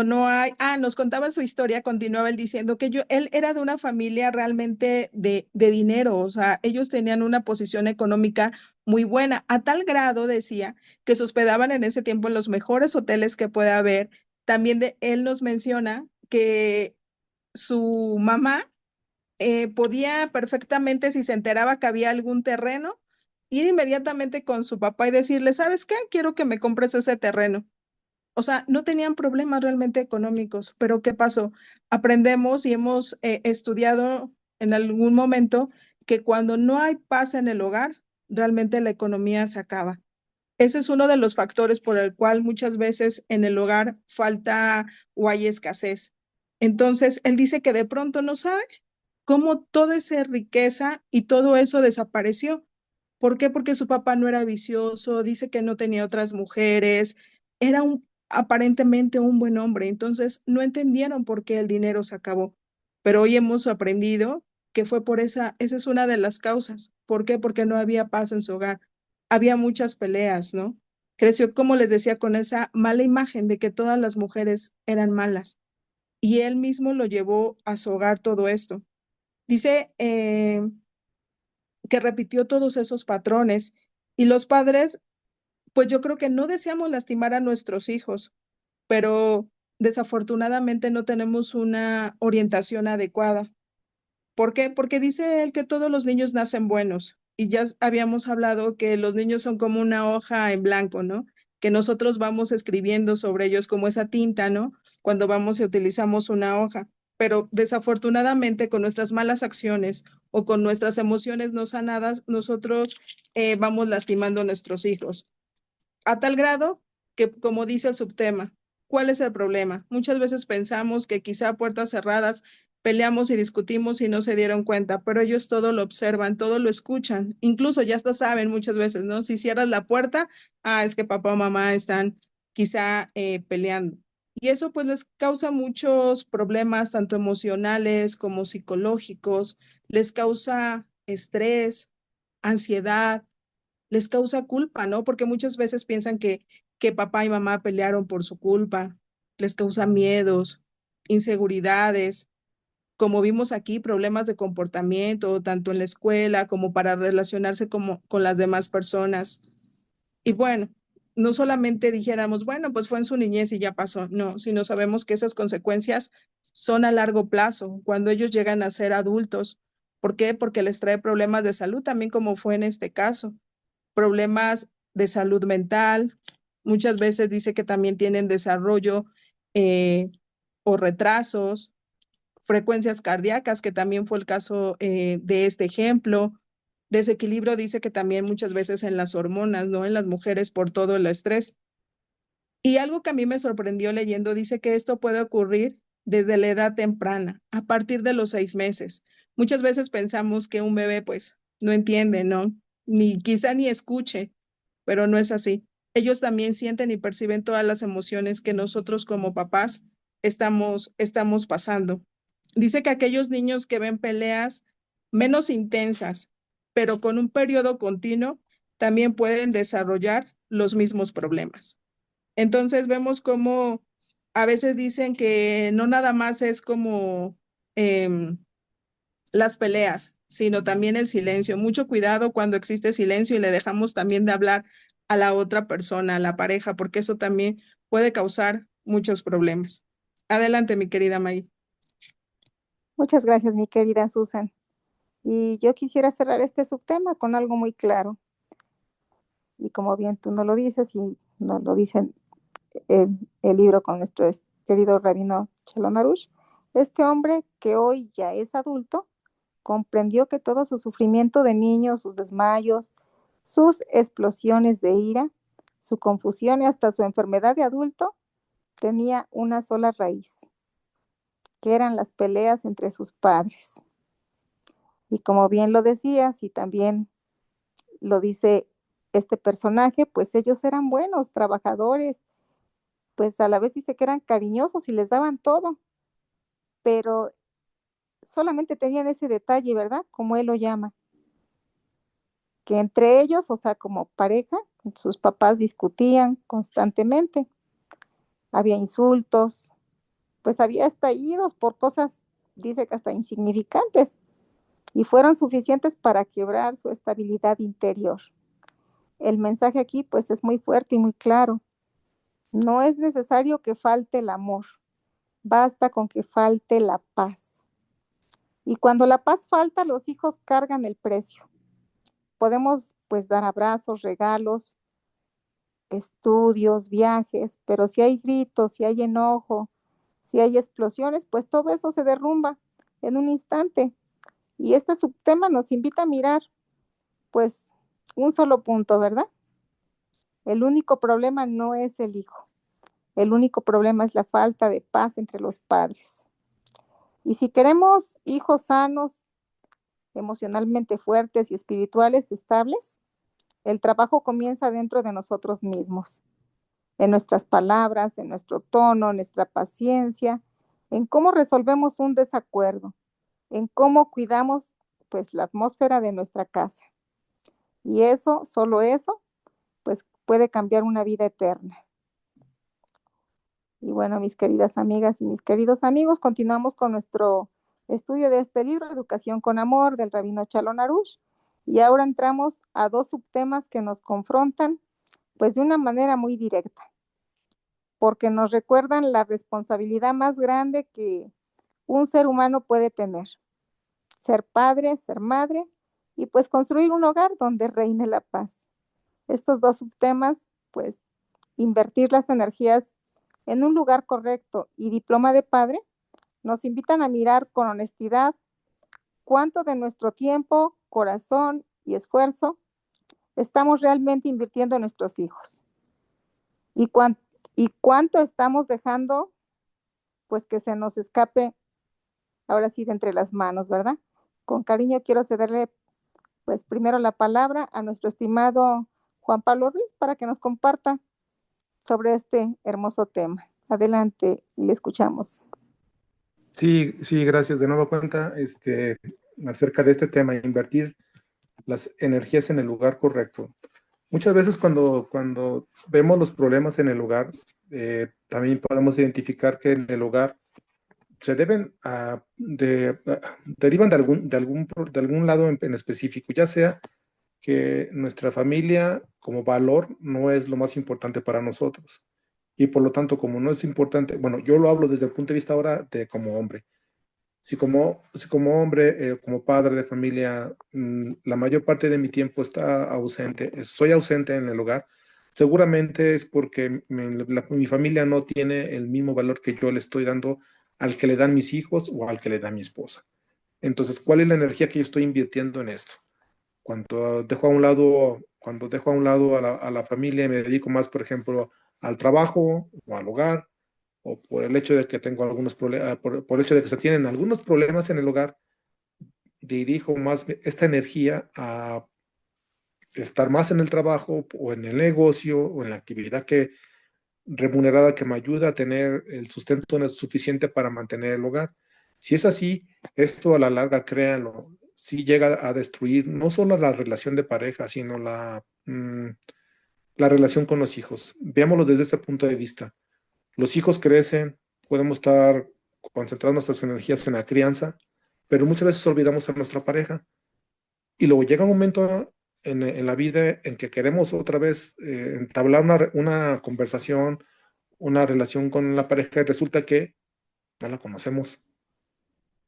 no hay, nos contaba su historia, continuaba él diciendo que él era de una familia realmente de dinero, o sea, ellos tenían una posición económica muy buena, a tal grado, decía, que se hospedaban en ese tiempo en los mejores hoteles que puede haber. También él nos menciona que su mamá podía perfectamente, si se enteraba que había algún terreno, ir inmediatamente con su papá y decirle, ¿sabes qué? Quiero que me compres ese terreno. O sea, no tenían problemas realmente económicos, pero ¿qué pasó? Aprendemos y hemos estudiado en algún momento que cuando no hay paz en el hogar, realmente la economía se acaba. Ese es uno de los factores por el cual muchas veces en el hogar falta o hay escasez. Entonces, él dice que de pronto no sabe cómo toda esa riqueza y todo eso desapareció. ¿Por qué? Porque su papá no era vicioso, dice que no tenía otras mujeres, era aparentemente un buen hombre. Entonces no entendieron por qué el dinero se acabó. Pero hoy hemos aprendido que fue por esa es una de las causas. ¿Por qué? Porque no había paz en su hogar. Había muchas peleas, ¿no? Creció, como les decía, con esa mala imagen de que todas las mujeres eran malas. Y él mismo lo llevó a su hogar todo esto. Dice que repitió todos esos patrones y los padres, pues yo creo que no deseamos lastimar a nuestros hijos, pero desafortunadamente no tenemos una orientación adecuada. ¿Por qué? Porque dice él que todos los niños nacen buenos y ya habíamos hablado que los niños son como una hoja en blanco, ¿no? Que nosotros vamos escribiendo sobre ellos como esa tinta, ¿no? Cuando vamos y utilizamos una hoja. Pero desafortunadamente con nuestras malas acciones o con nuestras emociones no sanadas, nosotros vamos lastimando a nuestros hijos a tal grado que, como dice el subtema, ¿cuál es el problema? Muchas veces pensamos que quizá a puertas cerradas peleamos y discutimos y no se dieron cuenta, pero ellos todo lo observan, todo lo escuchan, incluso ya hasta saben muchas veces, ¿no? Si cierras la puerta, es que papá o mamá están quizá peleando. Y eso pues les causa muchos problemas, tanto emocionales como psicológicos, les causa estrés, ansiedad, les causa culpa, ¿no? Porque muchas veces piensan que papá y mamá pelearon por su culpa, les causa miedos, inseguridades, como vimos aquí, problemas de comportamiento, tanto en la escuela como para relacionarse como, con las demás personas. Y bueno, no solamente dijéramos, bueno, pues fue en su niñez y ya pasó, no, sino sabemos que esas consecuencias son a largo plazo, cuando ellos llegan a ser adultos. ¿Por qué? Porque les trae problemas de salud, también como fue en este caso problemas de salud mental, muchas veces dice que también tienen desarrollo eh, o retrasos, frecuencias cardíacas, que también fue el caso de este ejemplo. Desequilibrio dice que también muchas veces en las hormonas, ¿no? En las mujeres por todo el estrés. Y algo que a mí me sorprendió leyendo, dice que esto puede ocurrir desde la edad temprana, a partir de los 6 meses. Muchas veces pensamos que un bebé pues no entiende, ¿no? Ni quizá ni escuche, pero no es así. Ellos también sienten y perciben todas las emociones que nosotros como papás estamos pasando. Dice que aquellos niños que ven peleas menos intensas, pero con un periodo continuo, también pueden desarrollar los mismos problemas. Entonces vemos cómo a veces dicen que no nada más es como em, las peleas, sino también el silencio. Mucho cuidado cuando existe silencio y le dejamos también de hablar a la otra persona, a la pareja, porque eso también puede causar muchos problemas. Adelante, mi querida May. Muchas gracias, mi querida Susan. Y yo quisiera cerrar este subtema con algo muy claro. Y como bien tú no lo dices y nos lo dice el libro con nuestro querido rabino Shalom Arush, este hombre que hoy ya es adulto comprendió que todo su sufrimiento de niño, sus desmayos, sus explosiones de ira, su confusión y hasta su enfermedad de adulto tenía una sola raíz, que eran las peleas entre sus padres. Y como bien lo decías y también lo dice este personaje, pues ellos eran buenos trabajadores, pues a la vez dice que eran cariñosos y les daban todo, pero solamente tenían ese detalle, ¿verdad? Como él lo llama, que entre ellos, o sea, como pareja, sus papás discutían constantemente, había insultos, pues había estallidos por cosas, dice que hasta insignificantes, y fueron suficientes para quebrar su estabilidad interior. El mensaje aquí pues es muy fuerte y muy claro. No es necesario que falte el amor, basta con que falte la paz. Y cuando la paz falta, los hijos cargan el precio. Podemos pues dar abrazos, regalos, estudios, viajes, pero si hay gritos, si hay enojo, si hay explosiones, pues todo eso se derrumba en un instante. Y este subtema nos invita a mirar pues un solo punto, ¿verdad? El único problema no es el hijo. El único problema es la falta de paz entre los padres. Y si queremos hijos sanos, emocionalmente fuertes y espirituales estables, el trabajo comienza dentro de nosotros mismos. en nuestras palabras, en nuestro tono, en nuestra paciencia, en cómo resolvemos un desacuerdo, en cómo cuidamos pues la atmósfera de nuestra casa. Y eso, solo eso, pues puede cambiar una vida eterna. Y bueno, mis queridas amigas y mis queridos amigos, continuamos con nuestro estudio de este libro, Educación con Amor, del Rabino Shalom Arush. Y ahora entramos a dos subtemas que nos confrontan, pues de una manera muy directa, porque nos recuerdan la responsabilidad más grande que un ser humano puede tener: ser padre, ser madre y pues construir un hogar donde reine la paz. Estos dos subtemas, pues invertir las energías en un lugar correcto y diploma de padre, nos invitan a mirar con honestidad cuánto de nuestro tiempo, corazón y esfuerzo estamos realmente invirtiendo en nuestros hijos y, y cuánto estamos dejando pues que se nos escape ahora sí de entre las manos, ¿verdad? Con cariño quiero cederle pues primero la palabra a nuestro estimado Juan Pablo Ruiz para que nos comparta sobre este hermoso tema. Adelante, le escuchamos. Sí, sí, gracias. De nueva cuenta, acerca de este tema, invertir las energías en el lugar correcto. Muchas veces cuando vemos los problemas en el hogar, también podemos identificar que en el hogar se derivan de algún lado en específico, ya sea que nuestra familia como valor no es lo más importante para nosotros. Y por lo tanto, como no es importante, bueno, yo lo hablo desde el punto de vista ahora de como hombre. Si como hombre, como padre de familia, la mayor parte de mi tiempo está ausente, soy ausente en el hogar, seguramente es porque mi familia no tiene el mismo valor que yo le estoy dando al que le dan mis hijos o al que le da mi esposa. Entonces, ¿cuál es la energía que yo estoy invirtiendo en esto? Cuando dejo a un lado a la familia y me dedico más, por ejemplo, al trabajo o al hogar, o por el hecho de que tengo algunos problemas, por el hecho de que se tienen algunos problemas en el hogar, dirijo más esta energía a estar más en el trabajo o en el negocio o en la actividad remunerada que me ayuda a tener el sustento suficiente para mantener el hogar. Si es así, esto a la larga, créanlo, sí llega a destruir no solo la relación de pareja, sino la relación con los hijos. Veámoslo desde este punto de vista. Los hijos crecen, podemos estar concentrando nuestras energías en la crianza, pero muchas veces olvidamos a nuestra pareja. Y luego llega un momento en la vida en que queremos otra vez entablar una conversación, una relación con la pareja, y resulta que no la conocemos.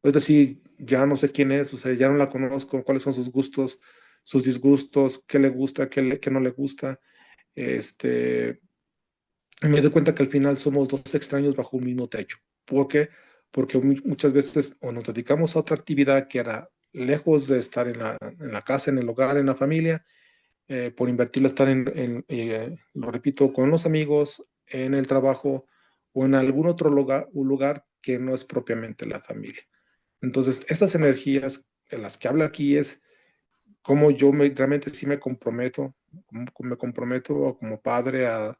Es decir, ya no sé quién es, o sea, ya no la conozco, cuáles son sus gustos, sus disgustos, qué le gusta, qué no le gusta. Me doy cuenta que al final somos dos extraños bajo un mismo techo. ¿Por qué? Porque muchas veces o nos dedicamos a otra actividad que era lejos de estar en la casa, en el hogar, en la familia, por invertirla estar lo repito, con los amigos, en el trabajo o en algún otro lugar, un lugar que no es propiamente la familia. Entonces, estas energías de las que habla aquí es cómo yo realmente sí me comprometo, como padre a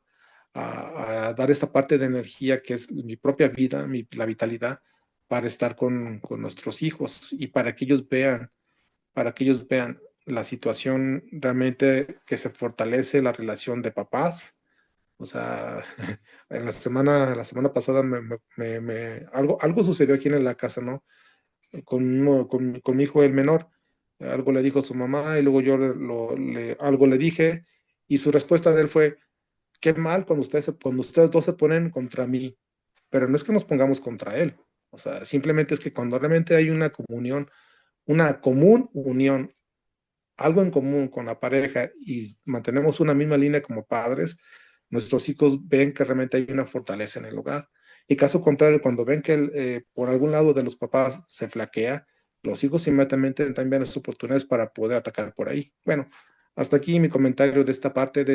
dar esta parte de energía que es mi propia vida, la vitalidad, para estar con nuestros hijos y para que ellos vean la situación realmente que se fortalece la relación de papás. O sea, la semana pasada algo sucedió aquí en la casa, ¿no? Con mi hijo el menor. Algo le dijo a su mamá y luego yo algo le dije y su respuesta de él fue: qué mal cuando ustedes dos se ponen contra mí, pero no es que nos pongamos contra él. O sea, simplemente es que cuando realmente hay una comunión, una común unión, algo en común con la pareja y mantenemos una misma línea como padres, nuestros hijos ven que realmente hay una fortaleza en el hogar. Y caso contrario, cuando ven que por algún lado de los papás se flaquea, los hijos inmediatamente también las oportunidades para poder atacar por ahí. Bueno, hasta aquí mi comentario de esta parte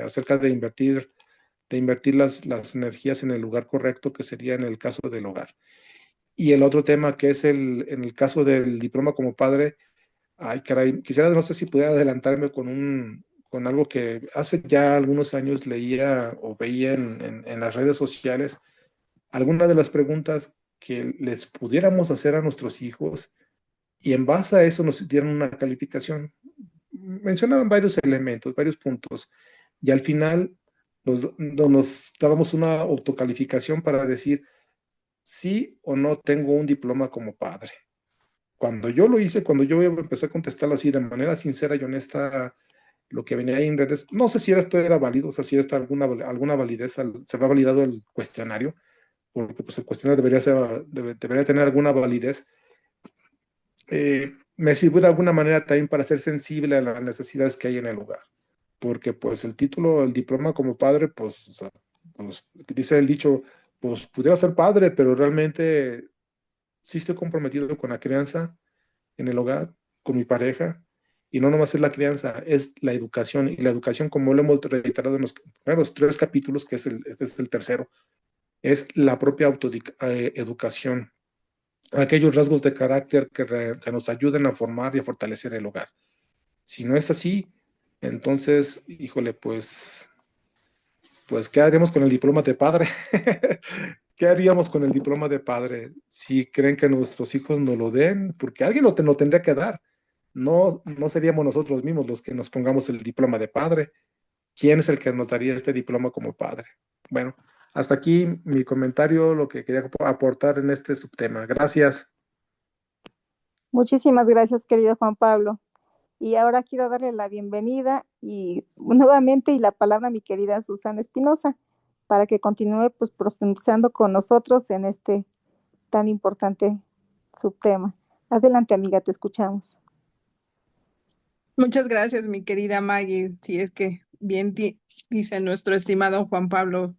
acerca de invertir las energías en el lugar correcto, que sería en el caso del hogar. Y el otro tema que es en el caso del diploma como padre. Ay, caray, quisiera, no sé si pudiera adelantarme con algo que hace ya algunos años leía o veía en las redes sociales, algunas de las preguntas que les pudiéramos hacer a nuestros hijos y en base a eso nos dieron una calificación. Mencionaban varios elementos, varios puntos, y al final nos dábamos una autocalificación para decir sí o no tengo un diploma como padre. Cuando yo lo hice, cuando yo empecé a contestarlo así de manera sincera y honesta, lo que venía ahí en redes, no sé si esto era válido, o sea, si era alguna validez, se va validado el cuestionario, porque pues, el cuestionario debería tener alguna validez. Me sirvió de alguna manera también para ser sensible a las necesidades que hay en el hogar, porque pues el título, el diploma como padre, pues, o sea, pues dice el dicho, pues pudiera ser padre, pero realmente sí estoy comprometido con la crianza en el hogar, con mi pareja, y no nomás es la crianza, es la educación, y la educación, como lo hemos reiterado en los primeros 3 capítulos, que este es el tercero, es la propia autoeducación, aquellos rasgos de carácter que nos ayuden a formar y a fortalecer el hogar. Si no es así, entonces, híjole, pues, ¿qué haríamos con el diploma de padre? ¿Qué haríamos con el diploma de padre? Si creen que nuestros hijos nos lo den, porque alguien lo tendría que dar. No seríamos nosotros mismos los que nos pongamos el diploma de padre. ¿Quién es el que nos daría este diploma como padre? Bueno, hasta aquí mi comentario, lo que quería aportar en este subtema. Gracias. Muchísimas gracias, querido Juan Pablo. Y ahora quiero darle la bienvenida y nuevamente y la palabra a mi querida Susana Espinosa para que continúe pues profundizando con nosotros en este tan importante subtema. Adelante, amiga, te escuchamos. Muchas gracias, mi querida Maggie. Si es que bien dice nuestro estimado Juan Pablo,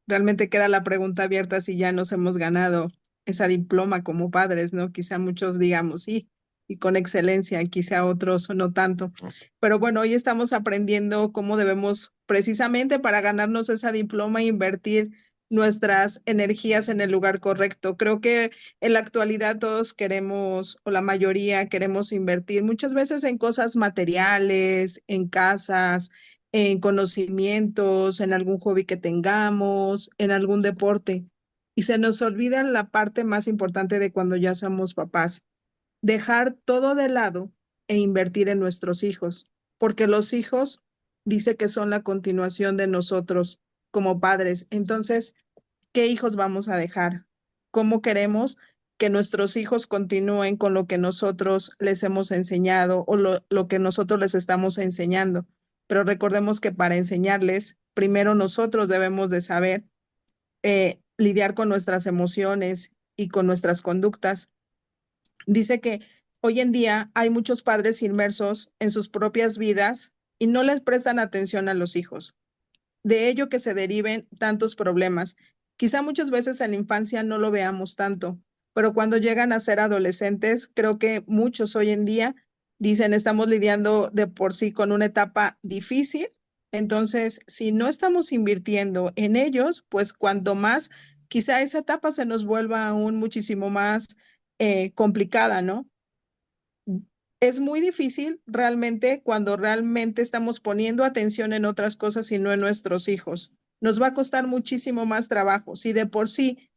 realmente queda la pregunta abierta si ya nos hemos ganado esa diploma como padres, ¿no? Quizá muchos digamos sí, y con excelencia, quizá otros no tanto. Pero bueno, hoy estamos aprendiendo cómo debemos, precisamente para ganarnos esa diploma, invertir nuestras energías en el lugar correcto. Creo que en la actualidad todos queremos, o la mayoría queremos invertir muchas veces en cosas materiales, en casas, en conocimientos, en algún hobby que tengamos, en algún deporte. Y se nos olvida la parte más importante de cuando ya somos papás, dejar todo de lado e invertir en nuestros hijos, porque los hijos dice que son la continuación de nosotros como padres. Entonces, ¿qué hijos vamos a dejar? ¿Cómo queremos que nuestros hijos continúen con lo que nosotros les hemos enseñado o lo que nosotros les estamos enseñando? Pero recordemos que para enseñarles, primero nosotros debemos de saber lidiar con nuestras emociones y con nuestras conductas. Dice que hoy en día hay muchos padres inmersos en sus propias vidas y no les prestan atención a los hijos. De ello que se deriven tantos problemas. Quizá muchas veces en la infancia no lo veamos tanto, pero cuando llegan a ser adolescentes, creo que muchos hoy en día dicen estamos lidiando de por sí con una etapa difícil. Entonces, si no estamos invirtiendo en ellos, pues cuanto más, quizá esa etapa se nos vuelva aún muchísimo más complicada, ¿no? Es muy difícil realmente cuando realmente estamos poniendo atención en otras cosas y no en nuestros hijos. Nos va a costar muchísimo más trabajo. Si de por sí,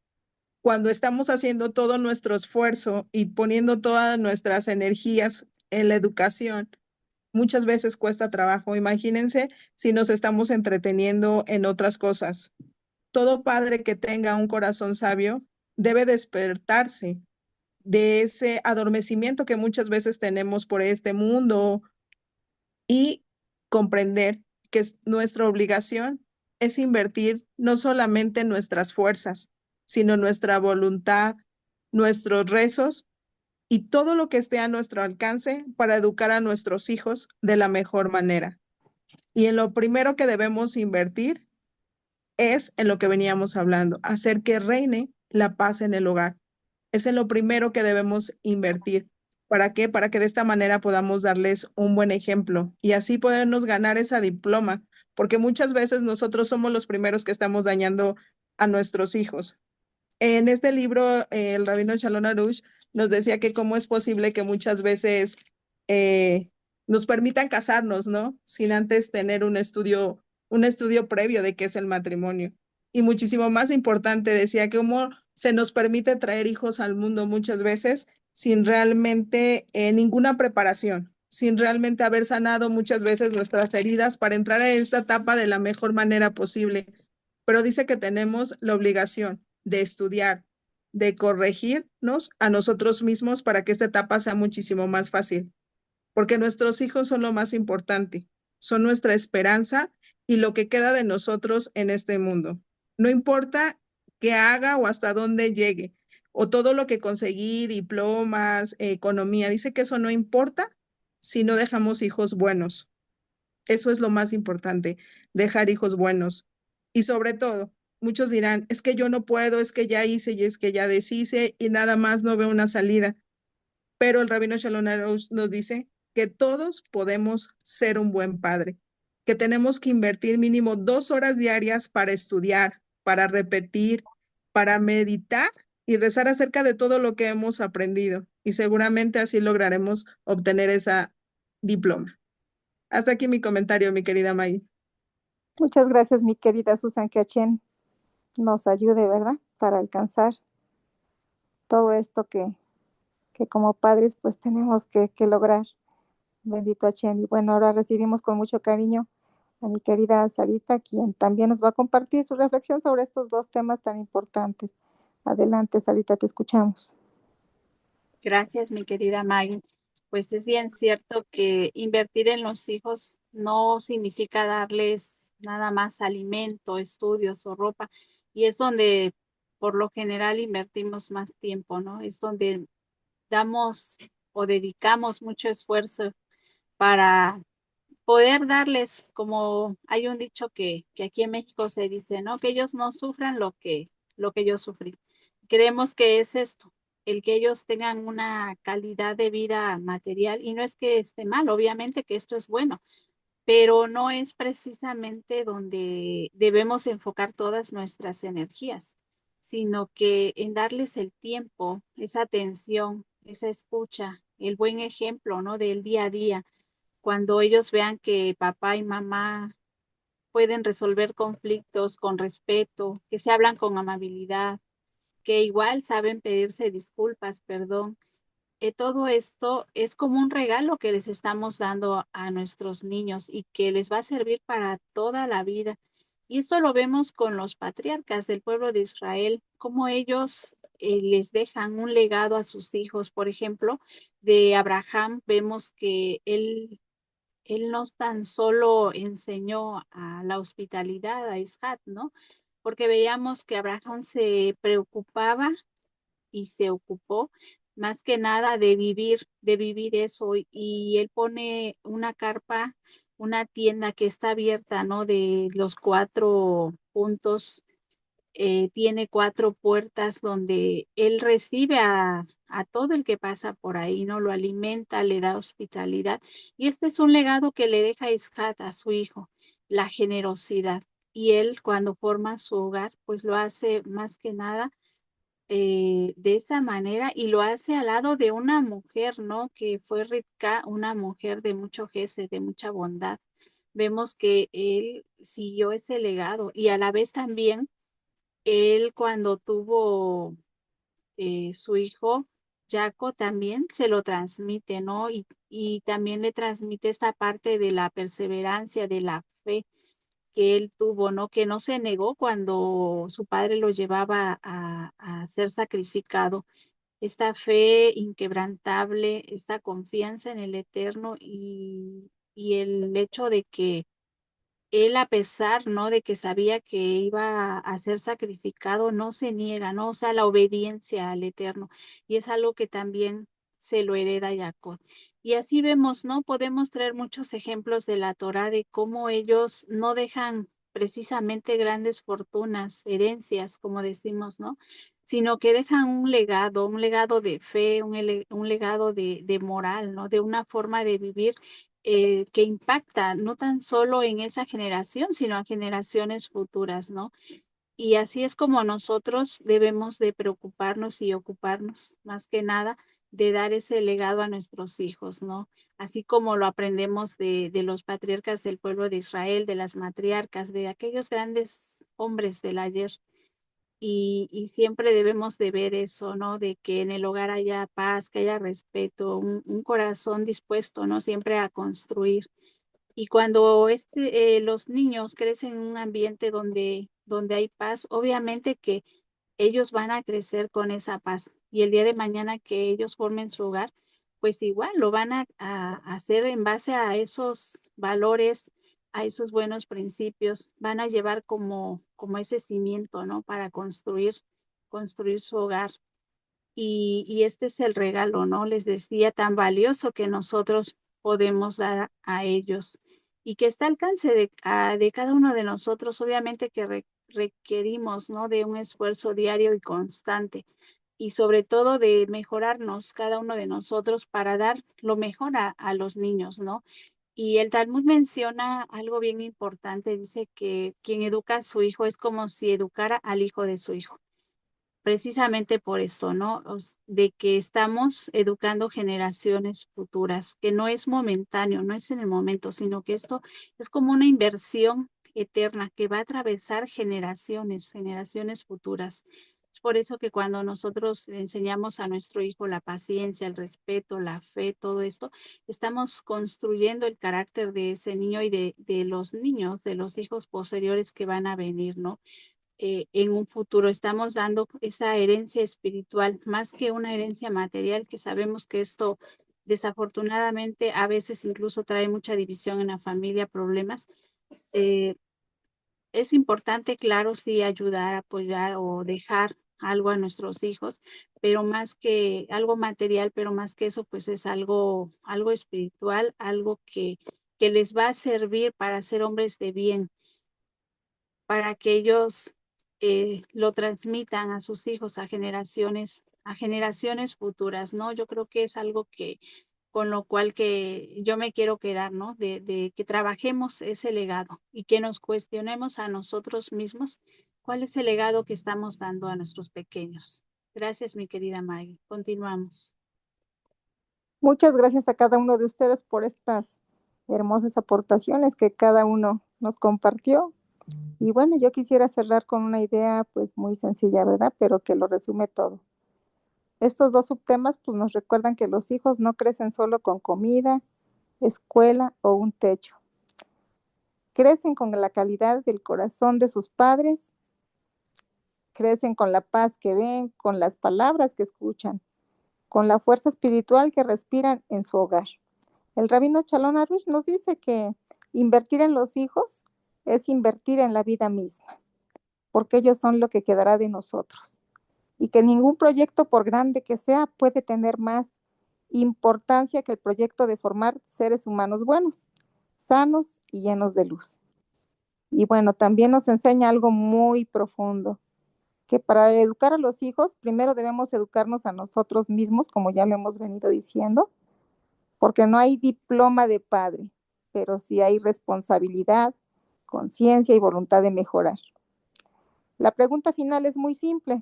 cuando estamos haciendo todo nuestro esfuerzo y poniendo todas nuestras energías en la educación, muchas veces cuesta trabajo. Imagínense si nos estamos entreteniendo en otras cosas. Todo padre que tenga un corazón sabio debe despertarse de ese adormecimiento que muchas veces tenemos por este mundo y comprender que nuestra obligación es invertir no solamente nuestras fuerzas, sino nuestra voluntad, nuestros rezos y todo lo que esté a nuestro alcance para educar a nuestros hijos de la mejor manera. Y en lo primero que debemos invertir es en lo que veníamos hablando, hacer que reine la paz en el hogar. Es en lo primero que debemos invertir. ¿Para qué? Para que de esta manera podamos darles un buen ejemplo y así podernos ganar esa diploma, porque muchas veces nosotros somos los primeros que estamos dañando a nuestros hijos. En este libro, el rabino Shalom Arush nos decía que cómo es posible que muchas veces eh, nos permitan casarnos, ¿no? Sin antes tener un estudio previo de qué es el matrimonio. Y muchísimo más importante, decía, que cómo se nos permite traer hijos al mundo muchas veces sin realmente ninguna preparación, sin realmente haber sanado muchas veces nuestras heridas para entrar en esta etapa de la mejor manera posible. Pero dice que tenemos la obligación de estudiar, de corregirnos a nosotros mismos para que esta etapa sea muchísimo más fácil, porque nuestros hijos son lo más importante, son nuestra esperanza y lo que queda de nosotros en este mundo. No importa qué haga o hasta dónde llegue, o todo lo que conseguí, diplomas, economía, dice que eso no importa si no dejamos hijos buenos. Eso es lo más importante, dejar hijos buenos. Y sobre todo, muchos dirán, es que yo no puedo, es que ya hice y es que ya deshice y nada más no veo una salida. Pero el Rabino Shalom Arush nos dice que todos podemos ser un buen padre, que tenemos que invertir mínimo 2 horas diarias para estudiar, para repetir, para meditar y rezar acerca de todo lo que hemos aprendido. Y seguramente así lograremos obtener esa diploma. Hasta aquí mi comentario, mi querida May. Muchas gracias, mi querida Susan, que Hashem nos ayude, ¿verdad? Para alcanzar todo esto que como padres pues tenemos que lograr. Bendito Hashem. Y bueno, ahora recibimos con mucho cariño a mi querida Sarita, quien también nos va a compartir su reflexión sobre estos dos temas tan importantes. Adelante, Sarita, te escuchamos. Gracias, mi querida Maggie. Pues es bien cierto que invertir en los hijos no significa darles nada más alimento, estudios o ropa. Y es donde por lo general invertimos más tiempo, ¿no? Es donde damos o dedicamos mucho esfuerzo para poder darles, como hay un dicho que aquí en México se dice, ¿no? Que ellos no sufran lo que yo sufrí. Creemos que es esto, el que ellos tengan una calidad de vida material, y no es que esté mal, obviamente que esto es bueno, pero no es precisamente donde debemos enfocar todas nuestras energías, sino que en darles el tiempo, esa atención, esa escucha, el buen ejemplo, ¿no? Del día a día, cuando ellos vean que papá y mamá pueden resolver conflictos con respeto, que se hablan con amabilidad, que igual saben pedirse disculpas, perdón. Todo esto es como un regalo que les estamos dando a nuestros niños y que les va a servir para toda la vida. Y esto lo vemos con los patriarcas del pueblo de Israel, cómo ellos les dejan un legado a sus hijos. Por ejemplo, de Abraham vemos que él no tan solo enseñó a la hospitalidad a Isaac, ¿no? Porque veíamos que Abraham se preocupaba y se ocupó más que nada de vivir eso. Y él pone una carpa, una tienda que está abierta, ¿no? De los 4 puntos, tiene 4 puertas donde él recibe a todo el que pasa por ahí, ¿no? Lo alimenta, le da hospitalidad. Y este es un legado que le deja Isaac a su hijo, la generosidad. Y él cuando forma su hogar, pues lo hace más que nada de esa manera, y lo hace al lado de una mujer, ¿no? Que fue Rivka, una mujer de mucho gesed, de mucha bondad. Vemos que él siguió ese legado, y a la vez también él cuando tuvo su hijo, Jaco, también se lo transmite, ¿no? Y también le transmite esta parte de la perseverancia, de la fe que él tuvo, ¿no? Que no se negó cuando su padre lo llevaba a ser sacrificado. Esta fe inquebrantable, esta confianza en el Eterno, y el hecho de que él, a pesar, ¿no? De que sabía que iba a ser sacrificado, no se niega, ¿no? O sea, la obediencia al Eterno. Y es algo que también se lo hereda a Jacob. Y así vemos, ¿no? Podemos traer muchos ejemplos de la Torá de cómo ellos no dejan precisamente grandes fortunas, herencias, como decimos, ¿no? Sino que dejan un legado de fe, un legado de moral, ¿no? De una forma de vivir que impacta no tan solo en esa generación, sino a generaciones futuras, ¿no? Y así es como nosotros debemos de preocuparnos y ocuparnos más que nada de dar ese legado a nuestros hijos, ¿no? Así como lo aprendemos de los patriarcas del pueblo de Israel, de las matriarcas, de aquellos grandes hombres del ayer. Y siempre debemos de ver eso, ¿no? De que en el hogar haya paz, que haya respeto, un corazón dispuesto, ¿no? Siempre a construir. Y cuando los niños crecen en un ambiente donde hay paz, obviamente que ellos van a crecer con esa paz. Y el día de mañana que ellos formen su hogar, pues igual lo van a hacer en base a esos valores, a esos buenos principios. Van a llevar como ese cimiento, ¿no? Para construir su hogar. Y este es el regalo, ¿no? Les decía, tan valioso que nosotros podemos dar a ellos y que está al alcance de cada uno de nosotros. Obviamente que requerimos, ¿no? De un esfuerzo diario y constante y sobre todo de mejorarnos cada uno de nosotros para dar lo mejor a los niños, ¿no? Y el Talmud menciona algo bien importante, dice que quien educa a su hijo es como si educara al hijo de su hijo, precisamente por esto, ¿no? De que estamos educando generaciones futuras, que no es momentáneo, no es en el momento, sino que esto es como una inversión eterna que va a atravesar generaciones futuras. Es por eso que cuando nosotros enseñamos a nuestro hijo la paciencia, el respeto, la fe, todo esto, estamos construyendo el carácter de ese niño y de los niños, de los hijos posteriores que van a venir, ¿no? En un futuro. Estamos dando esa herencia espiritual más que una herencia material, que sabemos que esto desafortunadamente a veces incluso trae mucha división en la familia, problemas. Eh, es importante, claro, sí, ayudar, apoyar o dejar algo a nuestros hijos, pero más que algo material, pero más que eso, pues es algo espiritual, algo que les va a servir para ser hombres de bien, para que ellos lo transmitan a sus hijos, a generaciones futuras, ¿no? Yo creo que es algo que con lo cual que yo me quiero quedar, ¿no? De que trabajemos ese legado y que nos cuestionemos a nosotros mismos cuál es el legado que estamos dando a nuestros pequeños. Gracias, mi querida Maggie. Continuamos. Muchas gracias a cada uno de ustedes por estas hermosas aportaciones que cada uno nos compartió. Y bueno, yo quisiera cerrar con una idea pues muy sencilla, ¿verdad? Pero que lo resume todo. Estos dos subtemas pues nos recuerdan que los hijos no crecen solo con comida, escuela o un techo. Crecen con la calidad del corazón de sus padres, crecen con la paz que ven, con las palabras que escuchan, con la fuerza espiritual que respiran en su hogar. El rabino Shalom Arush nos dice que invertir en los hijos es invertir en la vida misma, porque ellos son lo que quedará de nosotros. Y que ningún proyecto, por grande que sea, puede tener más importancia que el proyecto de formar seres humanos buenos, sanos y llenos de luz. Y bueno, también nos enseña algo muy profundo, que para educar a los hijos, primero debemos educarnos a nosotros mismos, como ya lo hemos venido diciendo, porque no hay diploma de padre, pero sí hay responsabilidad, conciencia y voluntad de mejorar. La pregunta final es muy simple.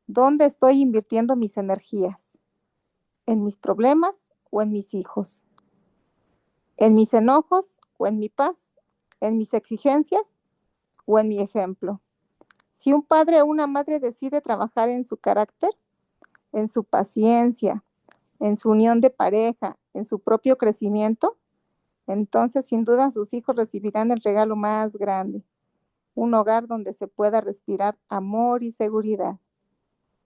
¿Dónde estoy invirtiendo mis energías? ¿En mis problemas o en mis hijos? ¿En mis enojos o en mi paz? ¿En mis exigencias o en mi ejemplo? Si un padre o una madre decide trabajar en su carácter, en su paciencia, en su unión de pareja, en su propio crecimiento, entonces sin duda sus hijos recibirán el regalo más grande, un hogar donde se pueda respirar amor y seguridad.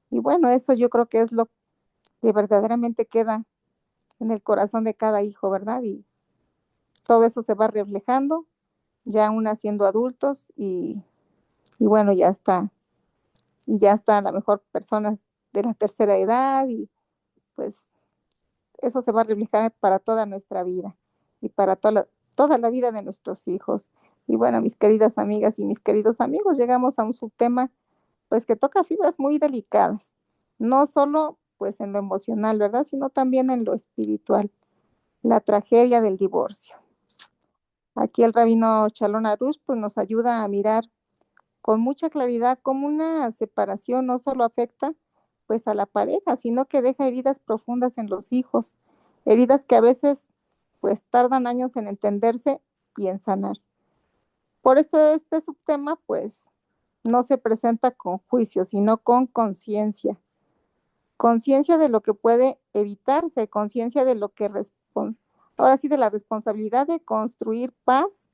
Y bueno, eso yo creo que es lo que verdaderamente queda en el corazón de cada hijo, ¿verdad? Y todo eso se va reflejando ya aún siendo adultos y bueno, ya está a lo mejor personas de la tercera edad y pues eso se va a reflejar para toda nuestra vida y para toda la vida de nuestros hijos. Y bueno, mis queridas amigas y mis queridos amigos, llegamos a un subtema pues que toca fibras muy delicadas, no solo pues en lo emocional, ¿verdad? Sino también en lo espiritual, la tragedia del divorcio. Aquí el rabino Shalom Arush pues nos ayuda a mirar con mucha claridad cómo una separación no solo afecta pues a la pareja, sino que deja heridas profundas en los hijos, heridas que a veces pues tardan años en entenderse y en sanar. Por eso este subtema pues no se presenta con juicio, sino con conciencia. Conciencia de lo que puede evitarse, conciencia de lo que ahora sí de la responsabilidad de construir paz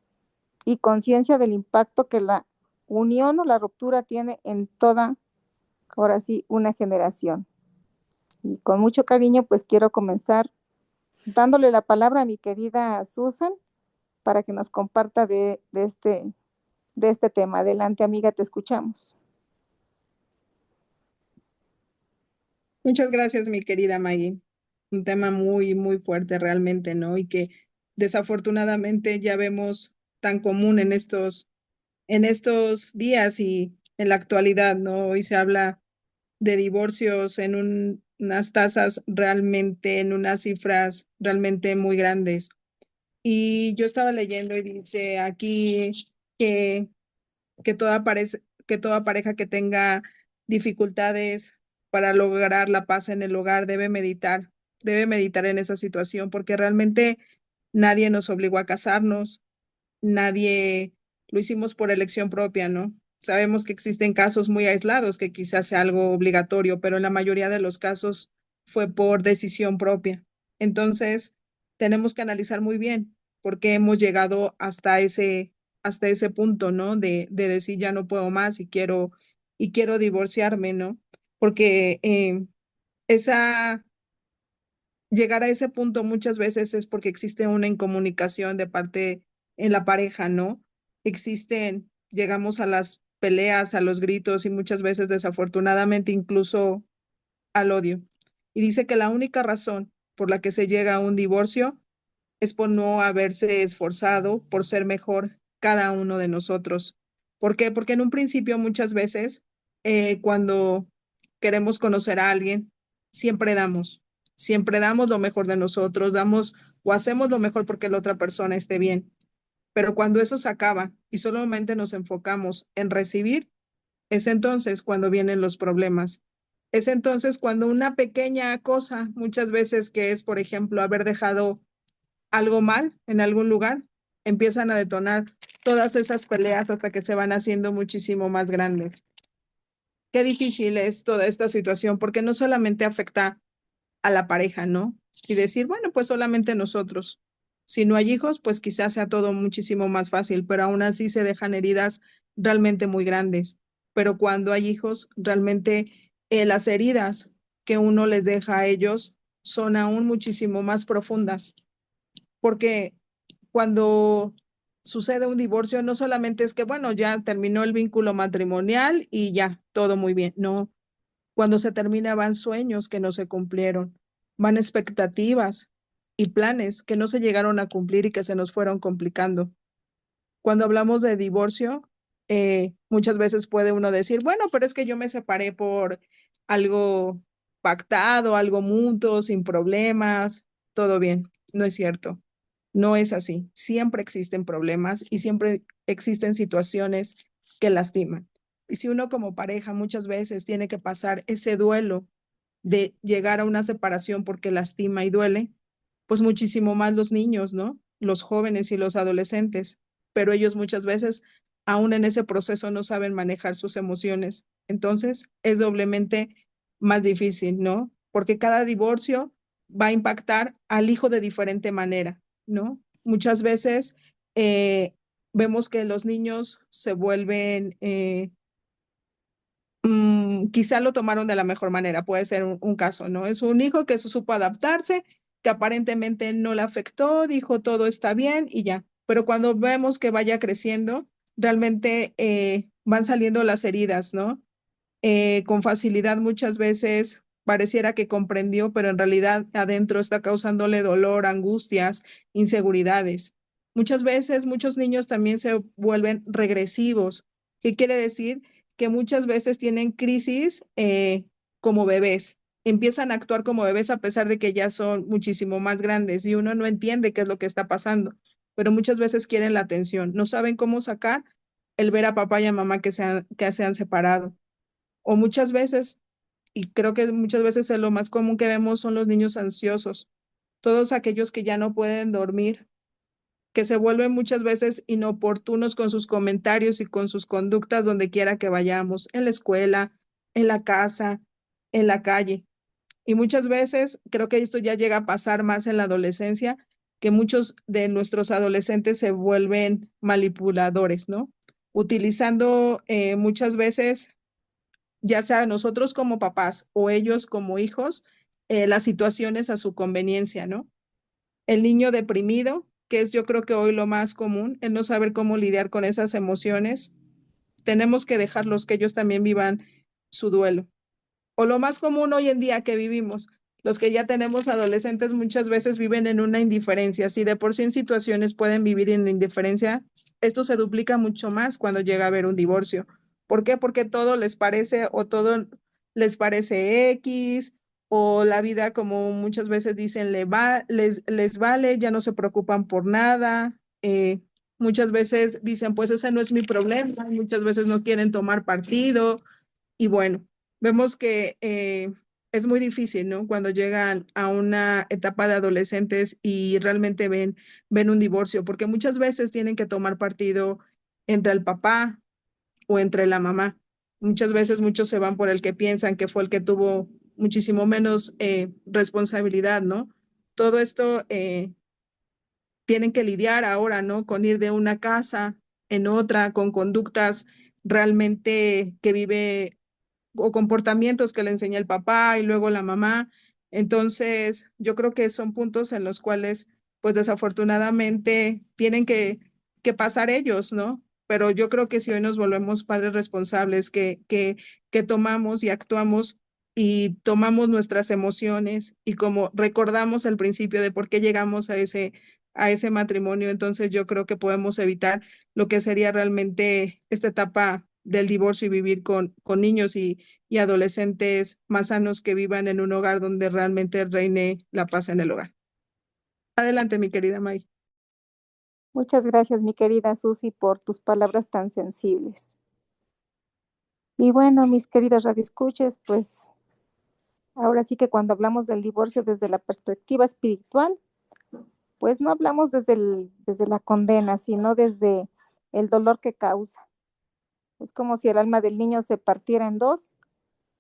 y conciencia del impacto que la unión o la ruptura tiene en toda, ahora sí, una generación. Y con mucho cariño pues quiero comenzar dándole la palabra a mi querida Susan para que nos comparta de este tema. Adelante, amiga, te escuchamos. Muchas gracias, mi querida Maggie. Un tema muy, muy fuerte realmente, ¿no? Y que desafortunadamente ya vemos tan común en estos días y en la actualidad, ¿no? Hoy se habla de divorcios en unas tasas realmente, en unas cifras realmente muy grandes. Y yo estaba leyendo y dice aquí que, que toda pareja que tenga dificultades para lograr la paz en el hogar debe meditar en esa situación, porque realmente nadie nos obligó a casarnos, nadie lo hicimos por elección propia, ¿no? Sabemos que existen casos muy aislados que quizás sea algo obligatorio, pero en la mayoría de los casos fue por decisión propia. Entonces, tenemos que analizar muy bien por qué hemos llegado hasta ese punto, ¿no? De decir ya no puedo más y quiero divorciarme, ¿no? Porque esa llegar a ese punto muchas veces es porque existe una incomunicación de parte en la pareja, ¿no? Llegamos a las peleas, a los gritos y muchas veces desafortunadamente incluso al odio. Y dice que la única razón por la que se llega a un divorcio es por no haberse esforzado por ser mejor cada uno de nosotros. ¿Por qué? Porque en un principio muchas veces cuando queremos conocer a alguien, siempre damos lo mejor de nosotros, damos o hacemos lo mejor porque la otra persona esté bien. Pero cuando eso se acaba y solamente nos enfocamos en recibir, es entonces cuando vienen los problemas. Es entonces cuando una pequeña cosa, muchas veces que es, por ejemplo, haber dejado algo mal en algún lugar, empiezan a detonar todas esas peleas hasta que se van haciendo muchísimo más grandes. Qué difícil es toda esta situación porque no solamente afecta a la pareja, ¿no? Y decir, bueno, pues solamente nosotros. Si no hay hijos, pues quizás sea todo muchísimo más fácil, pero aún así se dejan heridas realmente muy grandes. Pero cuando hay hijos, realmente las heridas que uno les deja a ellos son aún muchísimo más profundas, porque cuando sucede un divorcio, no solamente es que, bueno, ya terminó el vínculo matrimonial y ya, todo muy bien. No, cuando se termina van sueños que no se cumplieron, van expectativas y planes que no se llegaron a cumplir y que se nos fueron complicando. Cuando hablamos de divorcio, muchas veces puede uno decir, bueno, pero es que yo me separé por algo pactado, algo mutuo, sin problemas, todo bien. No es cierto. No es así. Siempre existen problemas y siempre existen situaciones que lastiman. Y si uno como pareja muchas veces tiene que pasar ese duelo de llegar a una separación porque lastima y duele, pues muchísimo más los niños, ¿no? Los jóvenes y los adolescentes, pero ellos muchas veces aún en ese proceso no saben manejar sus emociones. Entonces es doblemente más difícil, ¿no? Porque cada divorcio va a impactar al hijo de diferente manera, ¿no? Muchas veces vemos que los niños se vuelven quizá lo tomaron de la mejor manera, puede ser un caso, ¿no? Es un hijo que supo adaptarse, que aparentemente no le afectó, dijo todo está bien y ya. Pero cuando vemos que vaya creciendo, realmente van saliendo las heridas, ¿no? Con facilidad muchas veces pareciera que comprendió, pero en realidad adentro está causándole dolor, angustias, inseguridades. Muchas veces muchos niños también se vuelven regresivos. ¿Qué quiere decir? Que muchas veces tienen crisis como bebés. Empiezan a actuar como bebés a pesar de que ya son muchísimo más grandes y uno no entiende qué es lo que está pasando, pero muchas veces quieren la atención. No saben cómo sacar el ver a papá y a mamá que se han separado o muchas veces y creo que muchas veces es lo más común que vemos son los niños ansiosos, todos aquellos que ya no pueden dormir, que se vuelven muchas veces inoportunos con sus comentarios y con sus conductas donde quiera que vayamos, en la escuela, en la casa, en la calle. Y muchas veces creo que esto ya llega a pasar más en la adolescencia, que muchos de nuestros adolescentes se vuelven manipuladores, ¿no? Utilizando muchas veces, ya sea nosotros como papás o ellos como hijos, las situaciones a su conveniencia, ¿no? El niño deprimido, que es yo creo que hoy lo más común, el no saber cómo lidiar con esas emociones, tenemos que dejarlos que ellos también vivan su duelo. O lo más común hoy en día que vivimos, los que ya tenemos adolescentes muchas veces viven en una indiferencia. Si de por sí en situaciones pueden vivir en indiferencia, esto se duplica mucho más cuando llega a haber un divorcio. ¿Por qué? Porque todo les parece o todo les parece X o la vida, como muchas veces dicen, les vale, ya no se preocupan por nada. Muchas veces dicen, pues ese no es mi problema, muchas veces no quieren tomar partido y bueno, vemos que es muy difícil, ¿no? Cuando llegan a una etapa de adolescentes y realmente ven un divorcio, porque muchas veces tienen que tomar partido entre el papá o entre la mamá. Muchas veces muchos se van por el que piensan que fue el que tuvo muchísimo menos responsabilidad, ¿no? Todo esto tienen que lidiar ahora, ¿no? Con ir de una casa en otra, con conductas realmente que vive o comportamientos que le enseña el papá y luego la mamá. Entonces, yo creo que son puntos en los cuales, pues desafortunadamente, tienen que pasar ellos, ¿no? Pero yo creo que si hoy nos volvemos padres responsables, que tomamos y actuamos y tomamos nuestras emociones y como recordamos el principio de por qué llegamos a ese matrimonio, entonces yo creo que podemos evitar lo que sería realmente esta etapa del divorcio y vivir con niños y adolescentes más sanos que vivan en un hogar donde realmente reine la paz en el hogar. Adelante, mi querida May. Muchas gracias, mi querida Susi, por tus palabras tan sensibles. Y bueno, mis queridos radioescuchas, pues ahora sí que cuando hablamos del divorcio desde la perspectiva espiritual, pues no hablamos desde la condena, sino desde el dolor que causa. Es como si el alma del niño se partiera en dos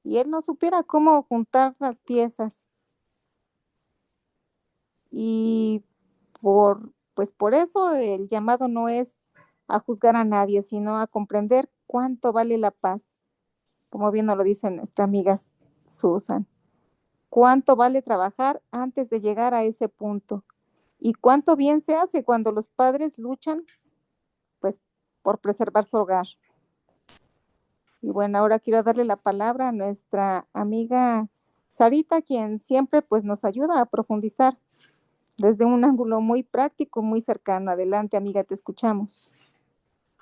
y él no supiera cómo juntar las piezas. Y pues por eso el llamado no es a juzgar a nadie, sino a comprender cuánto vale la paz, como bien nos lo dice nuestra amiga Susan. Cuánto vale trabajar antes de llegar a ese punto. Y cuánto bien se hace cuando los padres luchan, pues, por preservar su hogar. Y bueno, ahora quiero darle la palabra a nuestra amiga Sarita, quien siempre pues nos ayuda a profundizar desde un ángulo muy práctico, muy cercano. Adelante, amiga, te escuchamos.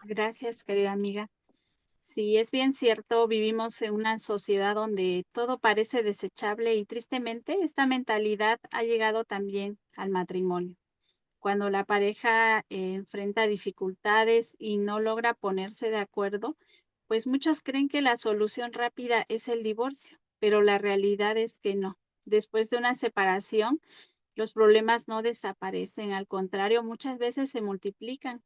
Gracias, querida amiga. Sí, es bien cierto, vivimos en una sociedad donde todo parece desechable y tristemente esta mentalidad ha llegado también al matrimonio. Cuando la pareja enfrenta dificultades y no logra ponerse de acuerdo, pues muchos creen que la solución rápida es el divorcio, pero la realidad es que no. Después de una separación, los problemas no desaparecen, al contrario, muchas veces se multiplican.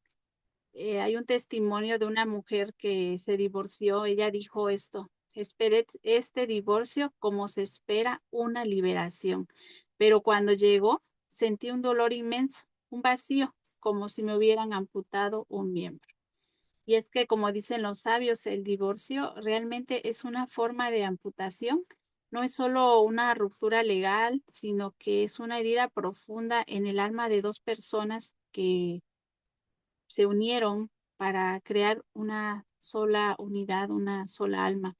Hay un testimonio de una mujer que se divorció. Ella dijo esto: esperé este divorcio como se espera una liberación, pero cuando llegó sentí un dolor inmenso, un vacío, como si me hubieran amputado un miembro. Y es que, como dicen los sabios, el divorcio realmente es una forma de amputación. No es solo una ruptura legal, sino que es una herida profunda en el alma de dos personas que se unieron para crear una sola unidad, una sola alma.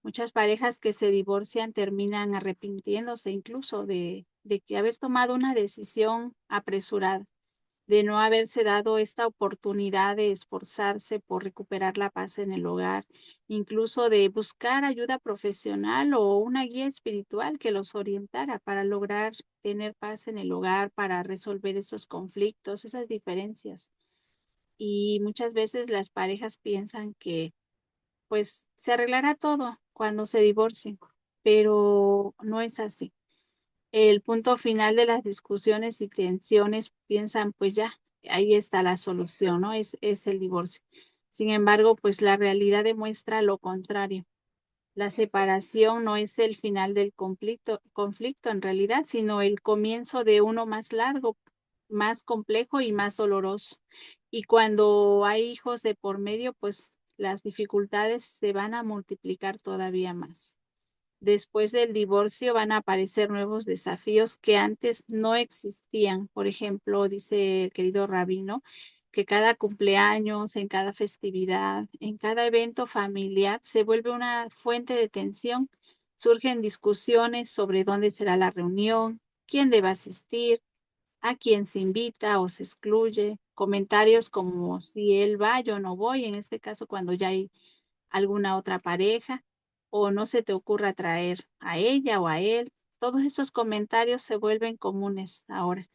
Muchas parejas que se divorcian terminan arrepintiéndose incluso de que haber tomado una decisión apresurada, de no haberse dado esta oportunidad de esforzarse por recuperar la paz en el hogar, incluso de buscar ayuda profesional o una guía espiritual que los orientara para lograr tener paz en el hogar, para resolver esos conflictos, esas diferencias. Y muchas veces las parejas piensan que pues se arreglará todo cuando se divorcien, pero no es así. El punto final de las discusiones y tensiones piensan, pues ya, ahí está la solución, ¿no? Es el divorcio. Sin embargo, pues la realidad demuestra lo contrario. La separación no es el final del conflicto en realidad, sino el comienzo de uno más largo, más complejo y más doloroso. Y cuando hay hijos de por medio, pues las dificultades se van a multiplicar todavía más. Después del divorcio van a aparecer nuevos desafíos que antes no existían. Por ejemplo, dice el querido rabino, que cada cumpleaños, en cada festividad, en cada evento familiar se vuelve una fuente de tensión. Surgen discusiones sobre dónde será la reunión, quién debe asistir, a quién se invita o se excluye. Comentarios como si él va, yo no voy, en este caso cuando ya hay alguna otra pareja, o no se te ocurra traer a ella o a él. Todos esos comentarios se vuelven comunes ahora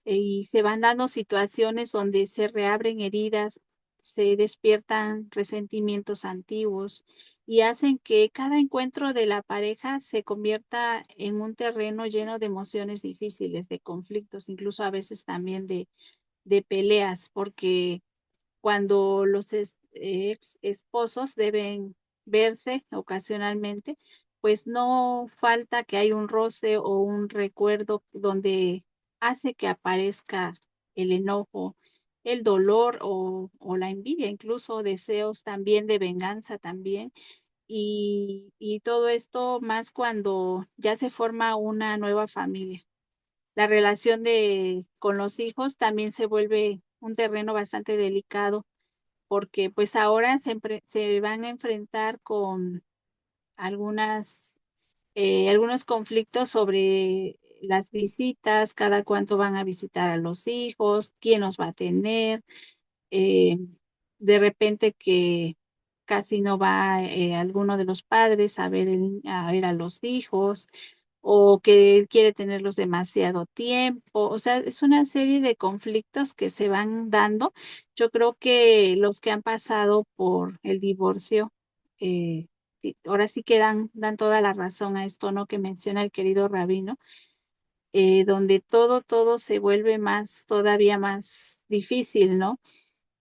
y se van dando situaciones donde se reabren heridas, se despiertan resentimientos antiguos y hacen que cada encuentro de la pareja se convierta en un terreno lleno de emociones difíciles, de conflictos, incluso a veces también de peleas, porque cuando los ex esposos deben verse ocasionalmente, pues no falta que hay un roce o un recuerdo donde hace que aparezca el enojo, el dolor o la envidia, incluso deseos también de venganza también. Y todo esto más cuando ya se forma una nueva familia. La relación con los hijos también se vuelve un terreno bastante delicado porque pues ahora se van a enfrentar con algunos conflictos sobre las visitas, cada cuánto van a visitar a los hijos, quién los va a tener, eh, de repente que casi no va alguno de los padres a ver a los hijos o que él quiere tenerlos demasiado tiempo. O sea, es una serie de conflictos que se van dando. Yo creo que los que han pasado por el divorcio, sí, ahora sí que dan toda la razón a esto, ¿no? Que menciona el querido Rabino, donde todo se vuelve todavía más difícil, ¿no?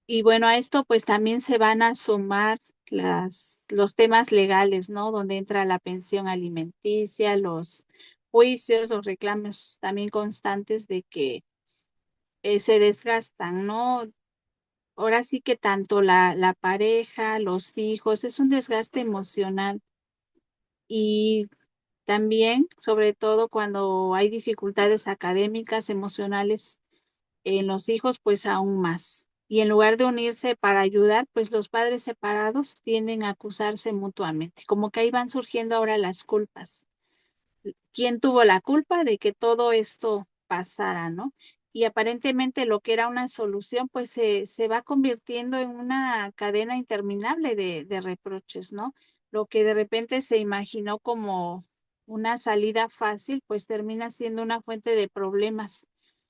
Y bueno, a esto pues también se van a sumar los temas legales, ¿no? Donde entra la pensión alimenticia, los juicios, los reclamos también constantes de que se desgastan, ¿no? Ahora sí que tanto la pareja, los hijos, es un desgaste emocional y también, sobre todo cuando hay dificultades académicas, emocionales en los hijos, pues aún más. Y en lugar de unirse para ayudar, pues los padres separados tienden a acusarse mutuamente, como que ahí van surgiendo ahora las culpas. ¿Quién tuvo la culpa de que todo esto pasara, no? Y aparentemente lo que era una solución, pues se va convirtiendo en una cadena interminable de reproches, ¿no? Lo que de repente se imaginó como una salida fácil, pues termina siendo una fuente de problemas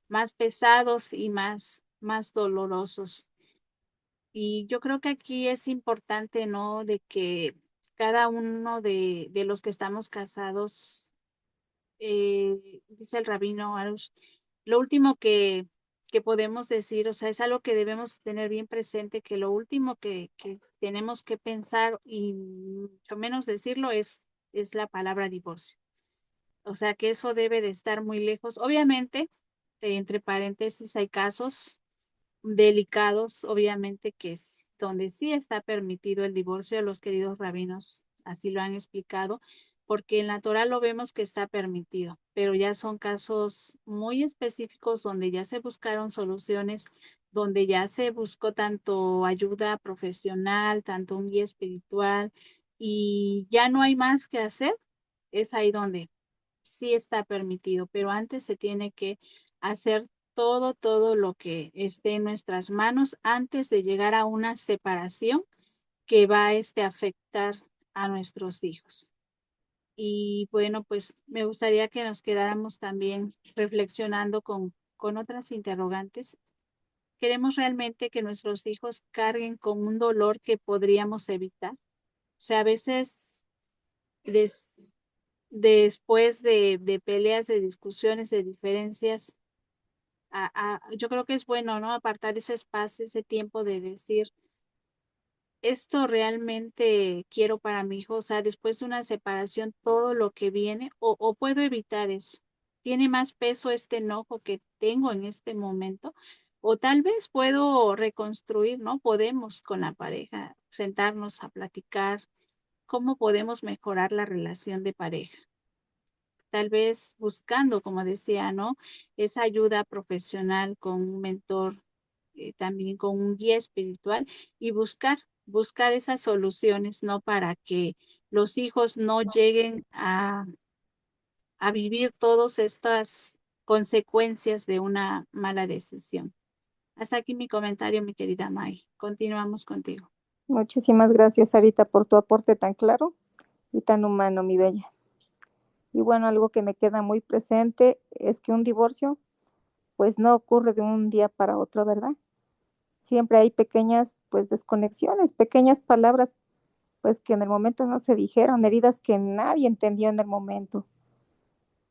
más pesados y más dolorosos. Y yo creo que aquí es importante, ¿no? De que cada uno de los que estamos casados, dice el rabino Arush, lo último que podemos decir, o sea, es algo que debemos tener bien presente, que lo último que tenemos que pensar y mucho menos decirlo es la palabra divorcio. O sea, que eso debe de estar muy lejos. Obviamente, entre paréntesis, hay casos delicados, obviamente, que es donde sí está permitido el divorcio, los queridos rabinos así lo han explicado, porque en la Torah lo vemos que está permitido, pero ya son casos muy específicos donde ya se buscaron soluciones, donde ya se buscó tanto ayuda profesional, tanto un guía espiritual, y ya no hay más que hacer, es ahí donde sí está permitido, pero antes se tiene que hacer todo lo que esté en nuestras manos antes de llegar a una separación que va a afectar a nuestros hijos. Y bueno, pues me gustaría que nos quedáramos también reflexionando con otras interrogantes. ¿Queremos realmente que nuestros hijos carguen con un dolor que podríamos evitar? O sea, a veces les después de peleas, de discusiones, de diferencias, yo creo que es bueno, ¿no? Apartar ese espacio, ese tiempo de decir, esto realmente quiero para mi hijo, o sea, después de una separación, todo lo que viene, o puedo evitar eso. ¿Tiene más peso este enojo que tengo en este momento? O tal vez puedo reconstruir, ¿no? Podemos con la pareja sentarnos a platicar cómo podemos mejorar la relación de pareja. Tal vez buscando, como decía, ¿no? Esa ayuda profesional con un mentor, también con un guía espiritual y buscar esas soluciones, ¿no? Para que los hijos no lleguen a vivir todas estas consecuencias de una mala decisión. Hasta aquí mi comentario, mi querida May. Continuamos contigo. Muchísimas gracias, Sarita, por tu aporte tan claro y tan humano, mi bella. Y bueno, algo que me queda muy presente es que un divorcio, pues no ocurre de un día para otro, ¿verdad? Siempre hay pequeñas, pues, desconexiones, pequeñas palabras, pues, que en el momento no se dijeron, heridas que nadie entendió en el momento.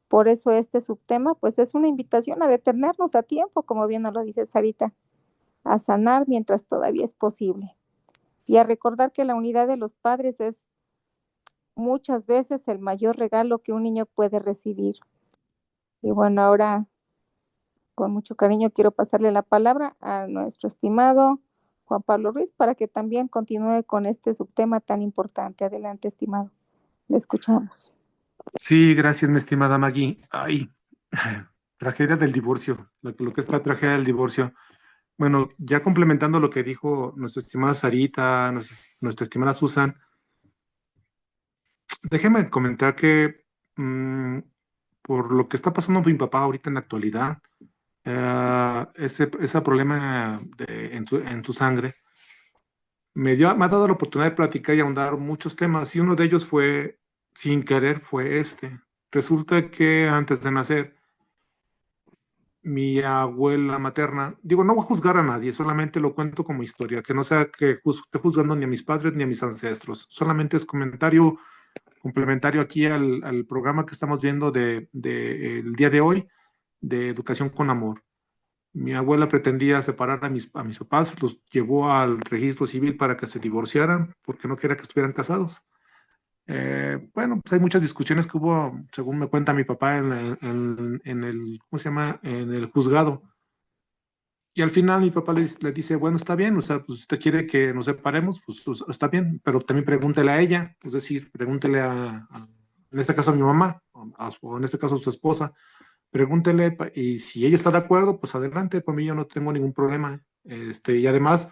Por eso este subtema, pues, es una invitación a detenernos a tiempo, como bien nos lo dice Sarita, a sanar mientras todavía es posible y a recordar que la unidad de los padres es muchas veces el mayor regalo que un niño puede recibir. Y bueno, ahora con mucho cariño quiero pasarle la palabra a nuestro estimado Juan Pablo Ruiz para que también continúe con este subtema tan importante. Adelante, estimado. Le escuchamos. Sí, gracias, mi estimada Maggie. Ay, tragedia del divorcio, lo que es la tragedia del divorcio. Bueno, ya complementando lo que dijo nuestra estimada Sarita, nuestra estimada Susan, déjeme comentar que por lo que está pasando con mi papá ahorita en la actualidad, ese problema en tu sangre, me ha dado la oportunidad de platicar y ahondar muchos temas, y uno de ellos fue, sin querer, fue este. Resulta que antes de nacer, mi abuela materna, digo, no voy a juzgar a nadie, solamente lo cuento como historia, que no sea que esté juzgando ni a mis padres ni a mis ancestros, solamente es comentario complementario aquí al programa que estamos viendo el día de hoy, de Educación con Amor. Mi abuela pretendía separar a mis papás, los llevó al registro civil para que se divorciaran porque no quería que estuvieran casados. Bueno, pues hay muchas discusiones que hubo, según me cuenta mi papá, en el, ¿cómo se llama? En el juzgado. Y al final mi papá le dice, bueno, está bien, o sea, pues usted quiere que nos separemos, pues está bien, pero también pregúntele a ella, es decir, pregúntele en este caso a mi mamá, o en este caso a su esposa, pregúntele, y si ella está de acuerdo, pues adelante, por mí yo no tengo ningún problema. Y además,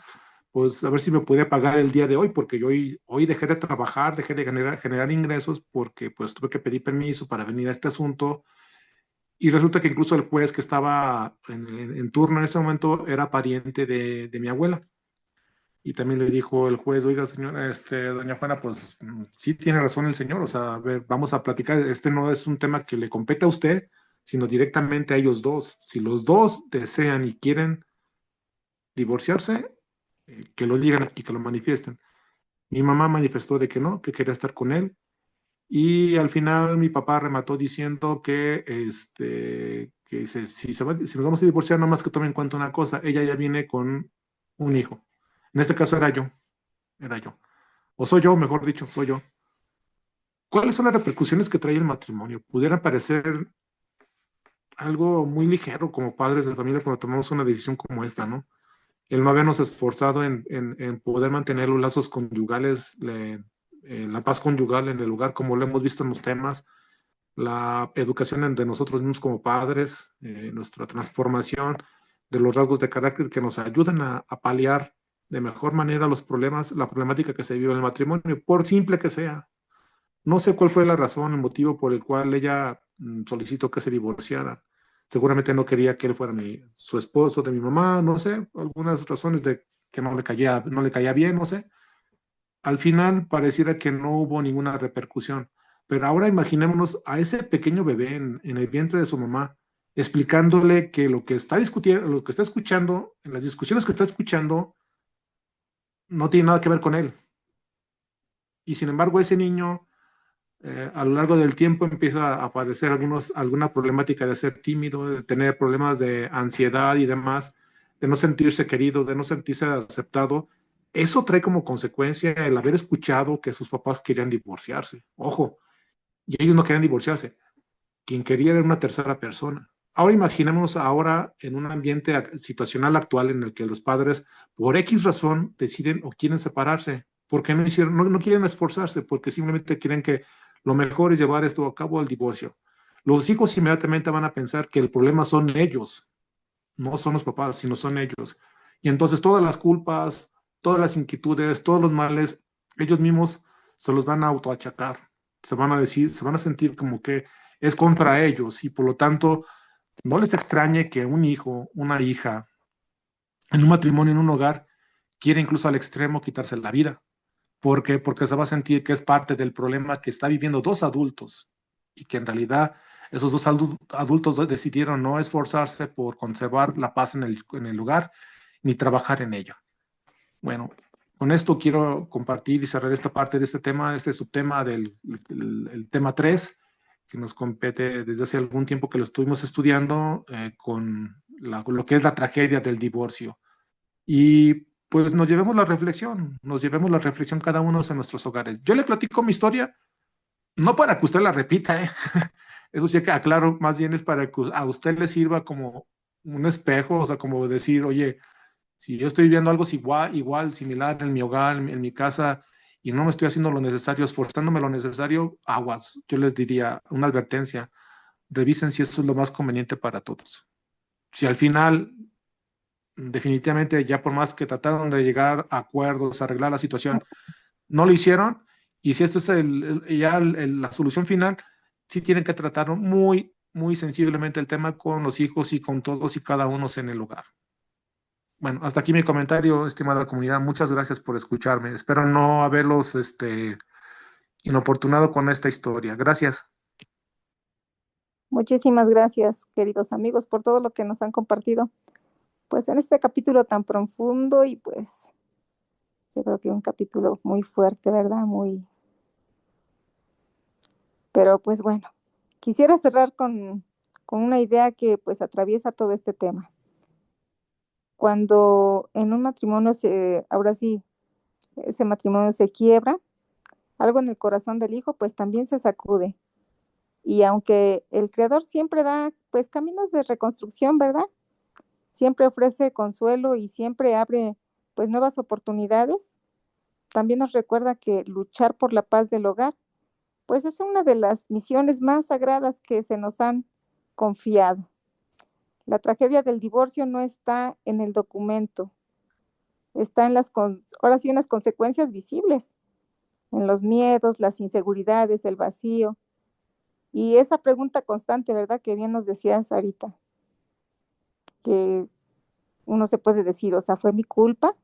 pues a ver si me puede pagar el día de hoy, porque yo hoy dejé de trabajar, dejé de generar ingresos, porque pues tuve que pedir permiso para venir a este asunto, y resulta que incluso el juez que estaba en turno en ese momento era pariente de mi abuela. Y también le dijo el juez, oiga, señora, doña Juana, pues sí tiene razón el señor, o sea, a ver, vamos a platicar, este no es un tema que le compete a usted, sino directamente a ellos dos. Si los dos desean y quieren divorciarse, que lo digan y que lo manifiesten. Mi mamá manifestó de que no, que quería estar con él, y al final mi papá remató diciendo que, si nos vamos a divorciar, nada más que tome en cuenta una cosa, ella ya viene con un hijo. En este caso era yo. O soy yo, mejor dicho, soy yo. ¿Cuáles son las repercusiones que trae el matrimonio? Pudiera parecer algo muy ligero como padres de familia cuando tomamos una decisión como esta, ¿no? El no habernos esforzado en poder mantener los lazos conyugales, la paz conyugal en el lugar, como lo hemos visto en los temas, la educación de nosotros mismos como padres, nuestra transformación de los rasgos de carácter que nos ayudan a paliar de mejor manera los problemas, la problemática que se vive en el matrimonio, por simple que sea. No sé cuál fue la razón, el motivo por el cual ella solicitó que se divorciara. Seguramente no quería que él fuera su esposo de mi mamá, no sé, algunas razones de que no le caía bien, no sé. Al final pareciera que no hubo ninguna repercusión. Pero ahora imaginémonos a ese pequeño bebé en el vientre de su mamá, explicándole que lo que está discutiendo, lo que está escuchando, en las discusiones que está escuchando, no tiene nada que ver con él. Y sin embargo, ese niño A lo largo del tiempo empieza a padecer alguna problemática de ser tímido, de tener problemas de ansiedad y demás, de no sentirse querido, de no sentirse aceptado. Eso trae como consecuencia el haber escuchado que sus papás querían divorciarse. Ojo, y ellos no querían divorciarse. Quien quería era una tercera persona. Ahora imaginémonos ahora en un ambiente situacional actual en el que los padres, por X razón, deciden o quieren separarse. Porque no hicieron, no quieren esforzarse, porque simplemente quieren que lo mejor es llevar esto a cabo al divorcio. Los hijos inmediatamente van a pensar que el problema son ellos, no son los papás, sino son ellos. Y entonces todas las culpas, todas las inquietudes, todos los males, ellos mismos se los van a autoachacar. Se van a decir, se van a sentir como que es contra ellos y por lo tanto no les extrañe que un hijo, una hija, en un matrimonio, en un hogar, quiera incluso al extremo quitarse la vida. ¿Por qué? Porque se va a sentir que es parte del problema que está viviendo dos adultos y que en realidad esos dos adultos decidieron no esforzarse por conservar la paz en el lugar ni trabajar en ello. Bueno, con esto quiero compartir y cerrar esta parte de este tema, este subtema del el tema 3 que nos compete desde hace algún tiempo que lo estuvimos estudiando con lo que es la tragedia del divorcio. Y pues nos llevemos la reflexión cada uno en nuestros hogares. Yo le platico mi historia, no para que usted la repita, ¿eh? Eso sí que aclaro, más bien es para que a usted le sirva como un espejo, o sea, como decir, oye, si yo estoy viendo algo igual, similar en mi hogar, en mi casa, y no me estoy haciendo lo necesario, esforzándome lo necesario, aguas. Yo les diría una advertencia, revisen si eso es lo más conveniente para todos. Si al final definitivamente ya por más que trataron de llegar a acuerdos, arreglar la situación, no lo hicieron. Y si esta es la solución final, sí tienen que tratar muy, muy sensiblemente el tema con los hijos y con todos y cada uno en el hogar. Bueno, hasta aquí mi comentario, estimada comunidad. Muchas gracias por escucharme. Espero no haberlos inoportunado con esta historia. Gracias. Muchísimas gracias, queridos amigos, por todo lo que nos han compartido. Pues en este capítulo tan profundo y pues yo creo que un capítulo muy fuerte, ¿verdad? Pero pues bueno, quisiera cerrar con una idea que pues atraviesa todo este tema. Cuando en un matrimonio ahora sí, ese matrimonio se quiebra, algo en el corazón del hijo pues también se sacude. Y aunque el Creador siempre da pues caminos de reconstrucción, ¿verdad? Siempre ofrece consuelo y siempre abre pues nuevas oportunidades, también nos recuerda que luchar por la paz del hogar pues es una de las misiones más sagradas que se nos han confiado. La tragedia del divorcio no está en el documento, está en ahora sí, en las consecuencias visibles, en los miedos, las inseguridades, el vacío y esa pregunta constante, ¿verdad? Que bien nos decías ahorita, que uno se puede decir, o sea, ¿fue mi culpa?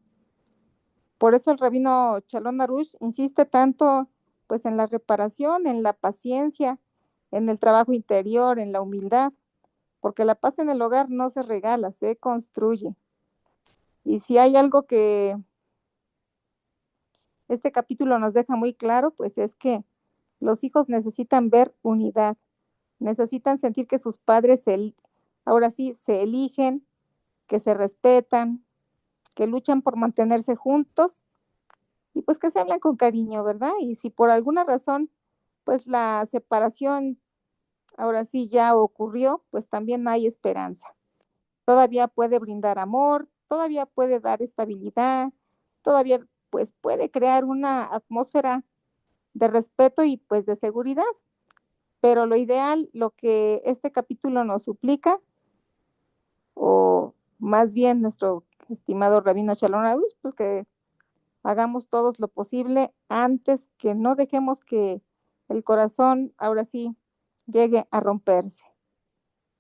Por eso el rabino Shalom Arush insiste tanto pues en la reparación, en la paciencia, en el trabajo interior, en la humildad, porque la paz en el hogar no se regala, se construye. Y si hay algo que este capítulo nos deja muy claro, pues es que los hijos necesitan ver unidad, necesitan sentir que sus padres ahora sí se eligen, que se respetan, que luchan por mantenerse juntos y pues que se hablan con cariño, ¿verdad? Y si por alguna razón pues la separación ahora sí ya ocurrió, pues también hay esperanza. Todavía puede brindar amor, todavía puede dar estabilidad, todavía pues puede crear una atmósfera de respeto y pues de seguridad. Pero lo ideal, lo que este capítulo nos suplica, o más bien nuestro estimado Rabino Shalom Arush, pues que hagamos todos lo posible antes que no dejemos que el corazón ahora sí llegue a romperse.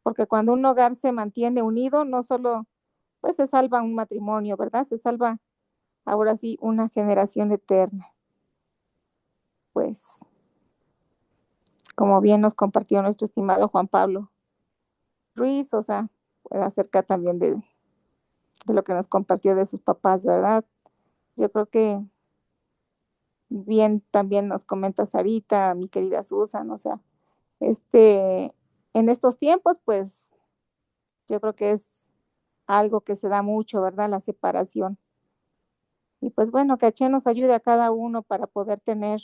Porque cuando un hogar se mantiene unido, no solo pues se salva un matrimonio, ¿verdad? Se salva ahora sí una generación eterna. Pues como bien nos compartió nuestro estimado Juan Pablo Ruiz, o sea, acerca también de lo que nos compartió de sus papás, ¿verdad? Yo creo que bien también nos comenta Sarita, mi querida Susan, o sea, en estos tiempos, pues yo creo que es algo que se da mucho, ¿verdad? La separación. Y pues bueno, que Hashem nos ayude a cada uno para poder tener,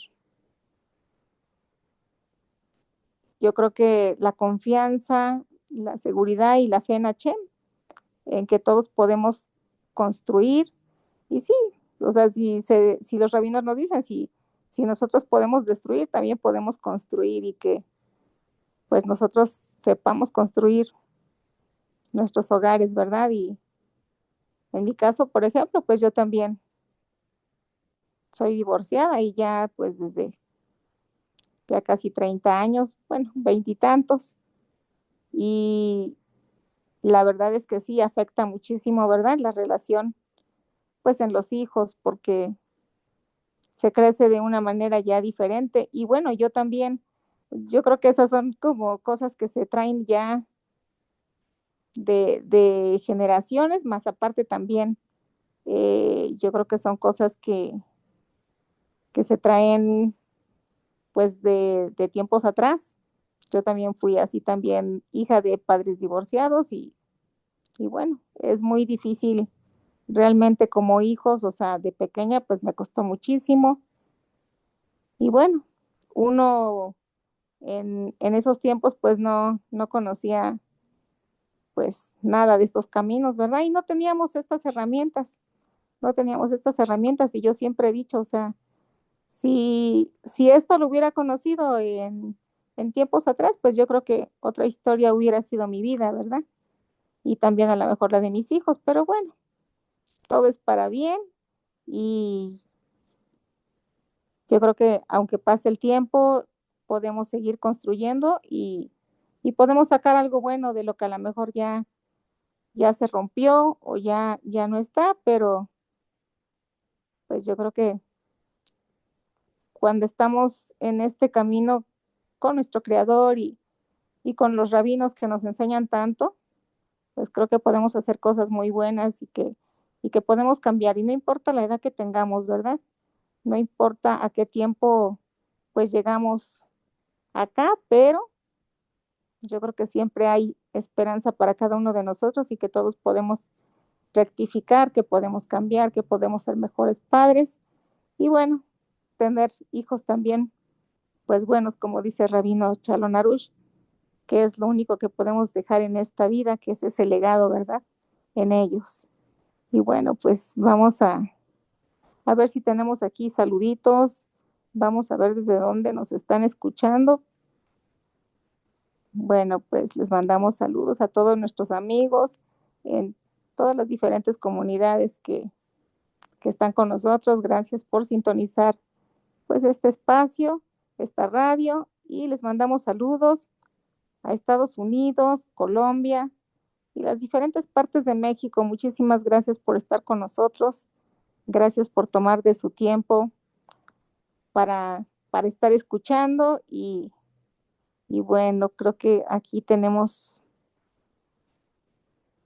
yo creo que la confianza, la seguridad y la fe en Hashem, en que todos podemos construir. Y sí, o sea, si los rabinos nos dicen, si nosotros podemos destruir, también podemos construir y que pues nosotros sepamos construir nuestros hogares, ¿verdad? Y en mi caso, por ejemplo, pues yo también soy divorciada y ya pues desde ya casi 30 años, bueno, veintitantos, y la verdad es que sí afecta muchísimo, ¿verdad? La relación pues en los hijos, porque se crece de una manera ya diferente. Y bueno, yo también, yo creo que esas son como cosas que se traen ya de generaciones, más aparte también, yo creo que son cosas que se traen pues de tiempos atrás. Yo también fui así también hija de padres divorciados y bueno, es muy difícil realmente como hijos, o sea, de pequeña pues me costó muchísimo y bueno, uno en esos tiempos pues no conocía pues nada de estos caminos, ¿verdad? Y no teníamos estas herramientas, no teníamos estas herramientas y yo siempre he dicho, o sea, si esto lo hubiera conocido en tiempos atrás, pues yo creo que otra historia hubiera sido mi vida, ¿verdad? Y también a lo mejor la de mis hijos, pero bueno, todo es para bien y yo creo que aunque pase el tiempo, podemos seguir construyendo y podemos sacar algo bueno de lo que a lo mejor ya se rompió o ya no está, pero pues yo creo que cuando estamos en este camino con nuestro creador y con los rabinos que nos enseñan tanto, pues creo que podemos hacer cosas muy buenas y que podemos cambiar. Y no importa la edad que tengamos, ¿verdad? No importa a qué tiempo pues llegamos acá, pero yo creo que siempre hay esperanza para cada uno de nosotros y que todos podemos rectificar, que podemos cambiar, que podemos ser mejores padres y bueno, tener hijos también, pues buenos, como dice Rabino Shalom Arush, que es lo único que podemos dejar en esta vida, que es ese legado, ¿verdad? En ellos. Y bueno, pues vamos a ver si tenemos aquí saluditos. Vamos a ver desde dónde nos están escuchando. Bueno, pues les mandamos saludos a todos nuestros amigos en todas las diferentes comunidades que están con nosotros. Gracias por sintonizar pues este espacio, esta radio y les mandamos saludos a Estados Unidos, Colombia y las diferentes partes de México. Muchísimas gracias por estar con nosotros. Gracias por tomar de su tiempo para estar escuchando y bueno, creo que aquí tenemos,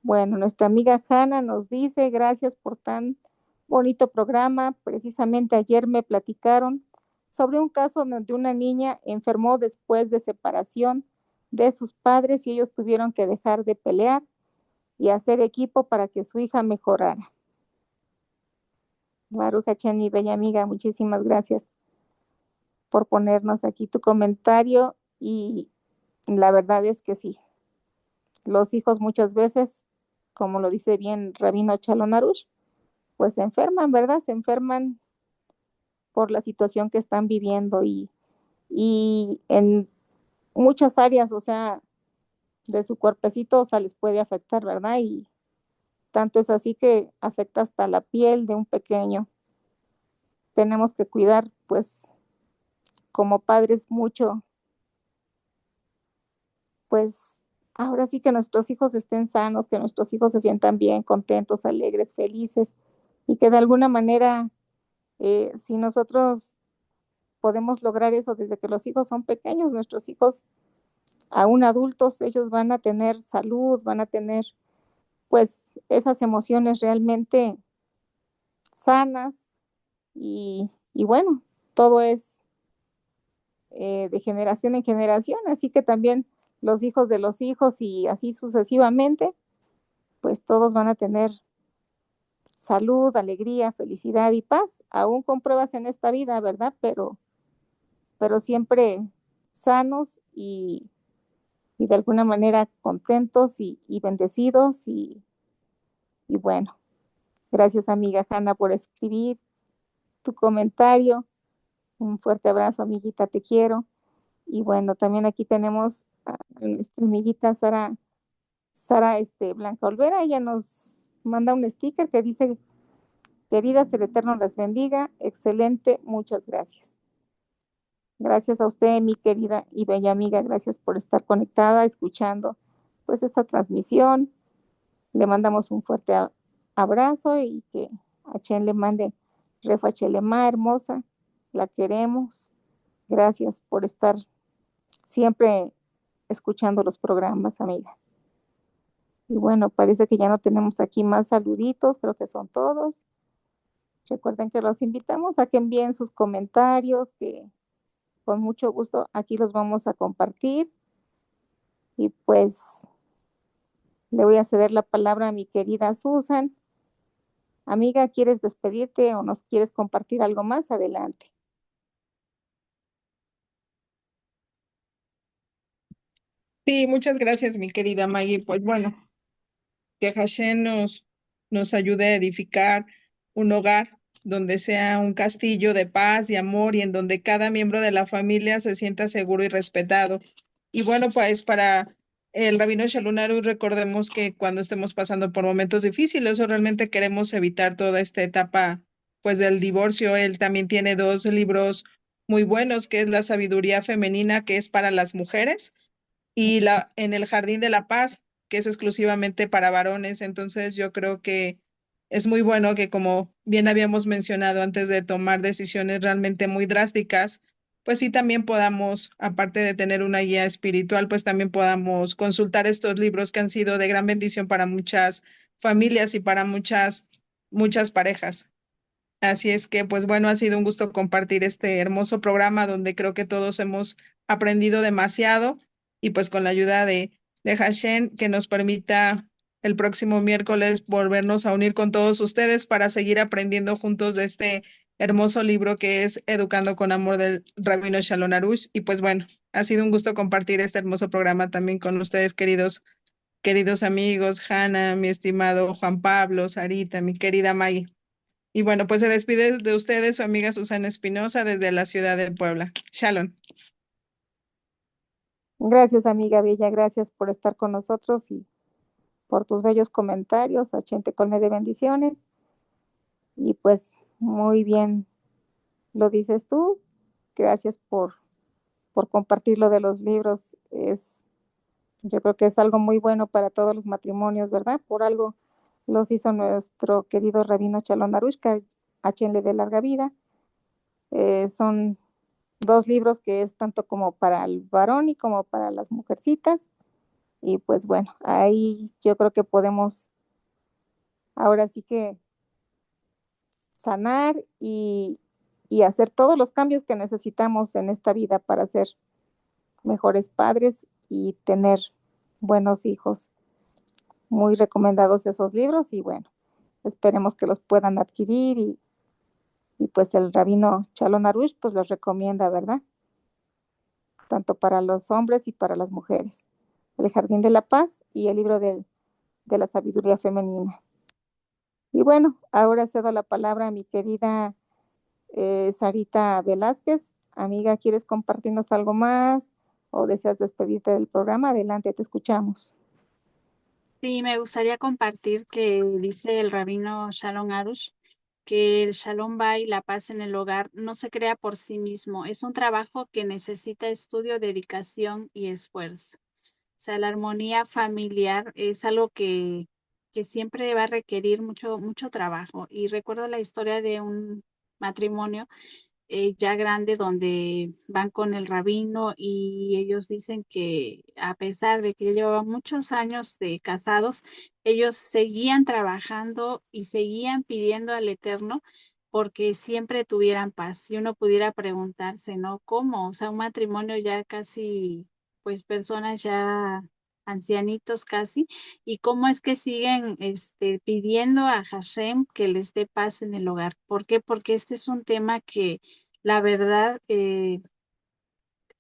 bueno, nuestra amiga Hanna nos dice, gracias por tan bonito programa. Precisamente ayer me platicaron sobre un caso donde una niña enfermó después de separación de sus padres y ellos tuvieron que dejar de pelear y hacer equipo para que su hija mejorara. Baruch Hachén, mi bella amiga, muchísimas gracias por ponernos aquí tu comentario y la verdad es que sí, los hijos muchas veces, como lo dice bien Rabino Shalom Arush, pues se enferman, ¿verdad? Se enferman por la situación que están viviendo y en muchas áreas, o sea, de su cuerpecito, o sea, les puede afectar, ¿verdad? Y tanto es así que afecta hasta la piel de un pequeño. Tenemos que cuidar, pues, como padres mucho, pues, ahora sí que nuestros hijos estén sanos, que nuestros hijos se sientan bien, contentos, alegres, felices, y que de alguna manera, si nosotros podemos lograr eso desde que los hijos son pequeños, nuestros hijos aún adultos, ellos van a tener salud, van a tener pues esas emociones realmente sanas y bueno, todo es de generación en generación, así que también los hijos de los hijos y así sucesivamente, pues todos van a tener salud, alegría, felicidad y paz, aún con pruebas en esta vida, ¿verdad? Pero siempre sanos y de alguna manera contentos y bendecidos y bueno, gracias amiga Hanna por escribir tu comentario. Un fuerte abrazo, amiguita, te quiero. Y bueno, también aquí tenemos a nuestra amiguita Sara Blanca Olvera. Ella nos manda un sticker que dice, queridas, el Eterno las bendiga. Excelente, muchas gracias. Gracias a usted, mi querida y bella amiga. Gracias por estar conectada, escuchando pues esta transmisión. Le mandamos un fuerte abrazo y que a Chen le mande Refa Chelema, hermosa. La queremos. Gracias por estar siempre escuchando los programas, amiga. Y bueno, parece que ya no tenemos aquí más saluditos, creo que son todos. Recuerden que los invitamos a que envíen sus comentarios, que con mucho gusto aquí los vamos a compartir. Y pues le voy a ceder la palabra a mi querida Susan. Amiga, ¿quieres despedirte o nos quieres compartir algo más? Adelante. Sí, muchas gracias, mi querida Maggie. Pues bueno, que Hashem nos ayude a edificar un hogar donde sea un castillo de paz y amor y en donde cada miembro de la familia se sienta seguro y respetado. Y bueno, pues para el Rabino Shalom Arush, recordemos que cuando estemos pasando por momentos difíciles o realmente queremos evitar toda esta etapa pues del divorcio, él también tiene dos libros muy buenos, que es La sabiduría femenina, que es para las mujeres, y en el Jardín de la Paz, que es exclusivamente para varones. Entonces yo creo que es muy bueno que, como bien habíamos mencionado antes de tomar decisiones realmente muy drásticas, pues sí también podamos, aparte de tener una guía espiritual, pues también podamos consultar estos libros que han sido de gran bendición para muchas familias y para muchas parejas. Así es que, pues bueno, ha sido un gusto compartir este hermoso programa donde creo que todos hemos aprendido demasiado y pues con la ayuda de Hashem, que nos permita el próximo miércoles volvernos a unir con todos ustedes para seguir aprendiendo juntos de este hermoso libro que es Educando con Amor del Rabino Shalom Arush. Y pues bueno, ha sido un gusto compartir este hermoso programa también con ustedes, queridos amigos, Hanna, mi estimado Juan Pablo, Sarita, mi querida May. Y bueno, pues se despide de ustedes su amiga Susana Espinosa desde la ciudad de Puebla. Shalom. Gracias, amiga bella. Gracias por estar con nosotros y por tus bellos comentarios. A Chen te colme de bendiciones. Y pues muy bien lo dices tú. Gracias por compartir lo de los libros. Yo creo que es algo muy bueno para todos los matrimonios, ¿verdad? Por algo los hizo nuestro querido Rabino Shalom Arush, que a quien le dé larga vida. Son dos libros que es tanto como para el varón y como para las mujercitas. Y pues bueno, ahí yo creo que podemos ahora sí que sanar y hacer todos los cambios que necesitamos en esta vida para ser mejores padres y tener buenos hijos. Muy recomendados esos libros y bueno, esperemos que los puedan adquirir y pues el rabino Shalom Arush pues los recomienda, ¿verdad? Tanto para los hombres y para las mujeres. El Jardín de la Paz y el libro de la sabiduría femenina. Y bueno, ahora cedo la palabra a mi querida Sarita Velázquez. Amiga, ¿quieres compartirnos algo más o deseas despedirte del programa? Adelante, te escuchamos. Sí, me gustaría compartir que dice el rabino Shalom Arush que el Shalom Bay, la paz en el hogar, no se crea por sí mismo. Es un trabajo que necesita estudio, dedicación y esfuerzo. O sea, la armonía familiar es algo que siempre va a requerir mucho trabajo. Y recuerdo la historia de un matrimonio ya grande donde van con el rabino y ellos dicen que a pesar de que llevaban muchos años de casados, ellos seguían trabajando y seguían pidiendo al Eterno porque siempre tuvieran paz. Si uno pudiera preguntarse, ¿no? ¿Cómo? O sea, un matrimonio ya casi, pues personas ya ancianitos casi, y cómo es que siguen pidiendo a Hashem que les dé paz en el hogar. ¿Por qué? Porque este es un tema que la verdad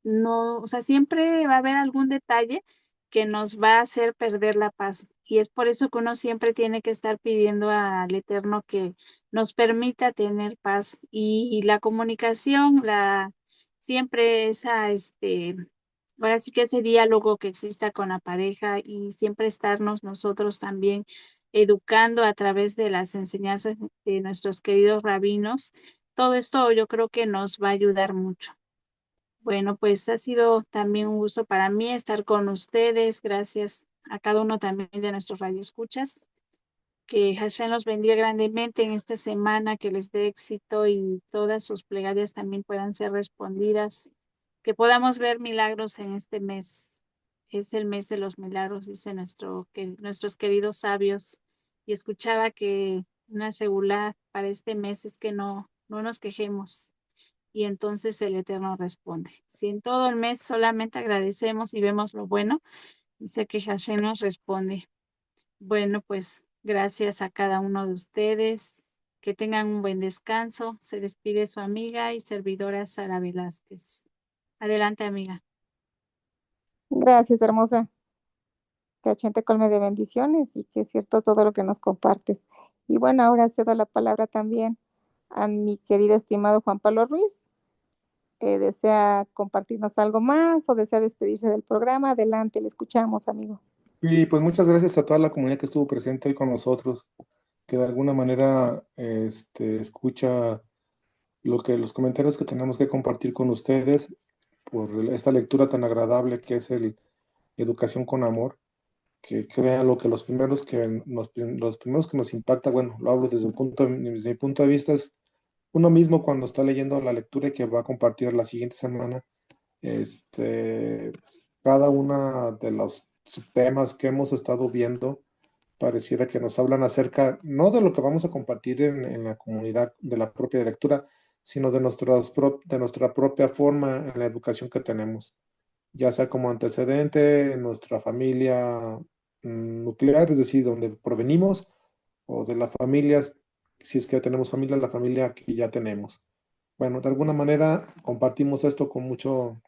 no, o sea, siempre va a haber algún detalle que nos va a hacer perder la paz. Y es por eso que uno siempre tiene que estar pidiendo al Eterno que nos permita tener paz. Y la comunicación, siempre esa, ahora sí que ese diálogo que exista con la pareja y siempre estarnos nosotros también educando a través de las enseñanzas de nuestros queridos rabinos, todo esto yo creo que nos va a ayudar mucho. Bueno, pues ha sido también un gusto para mí estar con ustedes. Gracias a cada uno también de nuestros radioescuchas. Que Hashem los bendiga grandemente en esta semana, que les dé éxito y todas sus plegarias también puedan ser respondidas. Que podamos ver milagros en este mes. Es el mes de los milagros, dice nuestros queridos sabios. Y escuchaba que una segula para este mes es que no nos quejemos y entonces el Eterno responde. Si en todo el mes solamente agradecemos y vemos lo bueno, dice que Hashem nos responde. Bueno, pues gracias a cada uno de ustedes. Que tengan un buen descanso. Se despide su amiga y servidora Sara Velázquez. Adelante, amiga. Gracias, hermosa. Que Hashem te colme de bendiciones y que es cierto todo lo que nos compartes. Y bueno, ahora cedo la palabra también a mi querido estimado Juan Pablo Ruiz. ¿Desea compartirnos algo más o desea despedirse del programa? Adelante, le escuchamos, amigo. Y pues muchas gracias a toda la comunidad que estuvo presente hoy con nosotros, que de alguna manera escucha los comentarios que tenemos que compartir con ustedes por esta lectura tan agradable que es el Educación con Amor, que crean lo que los primeros que nos impacta, bueno, lo hablo desde mi punto de vista, es uno mismo cuando está leyendo la lectura que va a compartir la siguiente semana, cada una de los temas que hemos estado viendo pareciera que nos hablan acerca, no de lo que vamos a compartir en la comunidad de la propia lectura, sino de de nuestra propia forma en la educación que tenemos, ya sea como antecedente en nuestra familia nuclear, es decir, donde provenimos, o de las familias, si es que tenemos familia, la familia que ya tenemos. Bueno, de alguna manera compartimos esto con mucho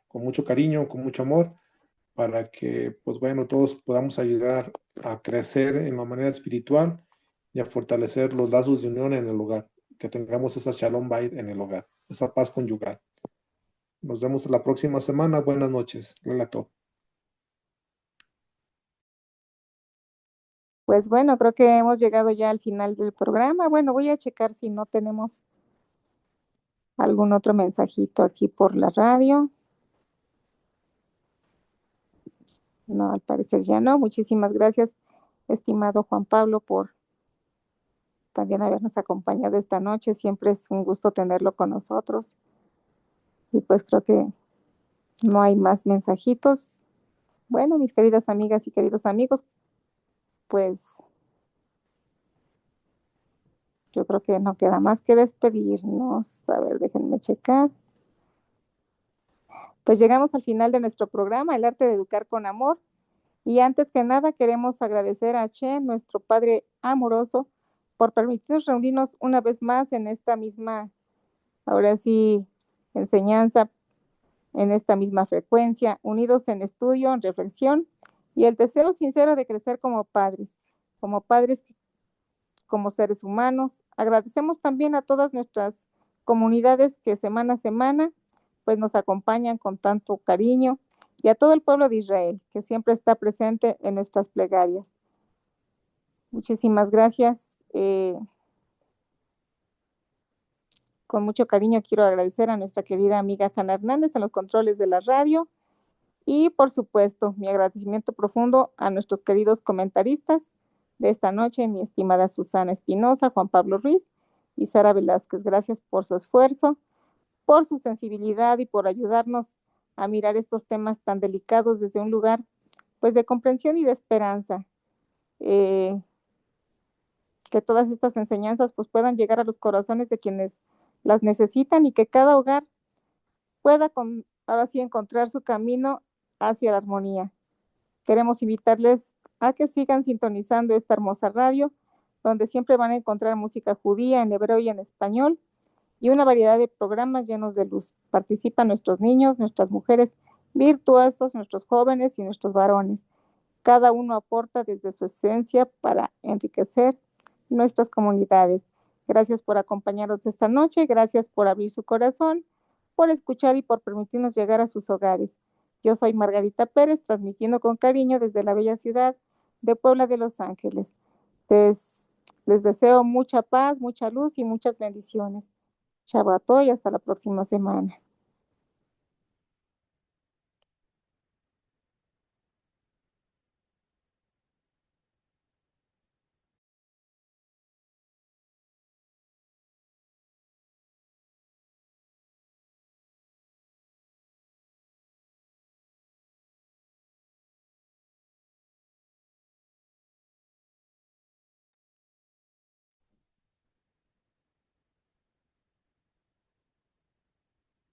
cariño, con mucho amor, para que, pues bueno, todos podamos ayudar a crecer en la manera espiritual y a fortalecer los lazos de unión en el hogar, que tengamos esa shalom bait en el hogar, esa paz conyugal. Nos vemos la próxima semana. Buenas noches. Relato. Pues bueno, creo que hemos llegado ya al final del programa. Bueno, voy a checar si no tenemos algún otro mensajito aquí por la radio. No, al parecer ya no. Muchísimas gracias, estimado Juan Pablo, por también habernos acompañado esta noche. Siempre es un gusto tenerlo con nosotros. Y pues creo que no hay más mensajitos. Bueno, mis queridas amigas y queridos amigos, pues yo creo que no queda más que despedirnos. A ver, déjenme checar. Pues llegamos al final de nuestro programa, El Arte de Educar con Amor. Y antes que nada queremos agradecer a Chen, nuestro Padre amoroso, por permitirnos reunirnos una vez más en esta misma, ahora sí, enseñanza, en esta misma frecuencia, unidos en estudio, en reflexión y el deseo sincero de crecer como padres, como seres humanos. Agradecemos también a todas nuestras comunidades que semana a semana pues nos acompañan con tanto cariño y a todo el pueblo de Israel que siempre está presente en nuestras plegarias. Muchísimas gracias. Con mucho cariño quiero agradecer a nuestra querida amiga Hanna Hernández en los controles de la radio y por supuesto mi agradecimiento profundo a nuestros queridos comentaristas de esta noche, mi estimada Susana Espinosa, Juan Pablo Ruiz y Sara Velázquez. Gracias por su esfuerzo, por su sensibilidad y por ayudarnos a mirar estos temas tan delicados desde un lugar pues de comprensión y de esperanza. Que que todas estas enseñanzas pues puedan llegar a los corazones de quienes las necesitan y que cada hogar pueda ahora sí encontrar su camino hacia la armonía. Queremos invitarles a que sigan sintonizando esta hermosa radio, donde siempre van a encontrar música judía en hebreo y en español, y una variedad de programas llenos de luz. Participan nuestros niños, nuestras mujeres virtuosos, nuestros jóvenes y nuestros varones. Cada uno aporta desde su esencia para enriquecer nuestras comunidades. Gracias por acompañarnos esta noche, gracias por abrir su corazón, por escuchar y por permitirnos llegar a sus hogares. Yo soy Margarita Pérez, transmitiendo con cariño desde la bella ciudad de Puebla de Los Ángeles. Les deseo mucha paz, mucha luz y muchas bendiciones. Shabbat y hasta la próxima semana.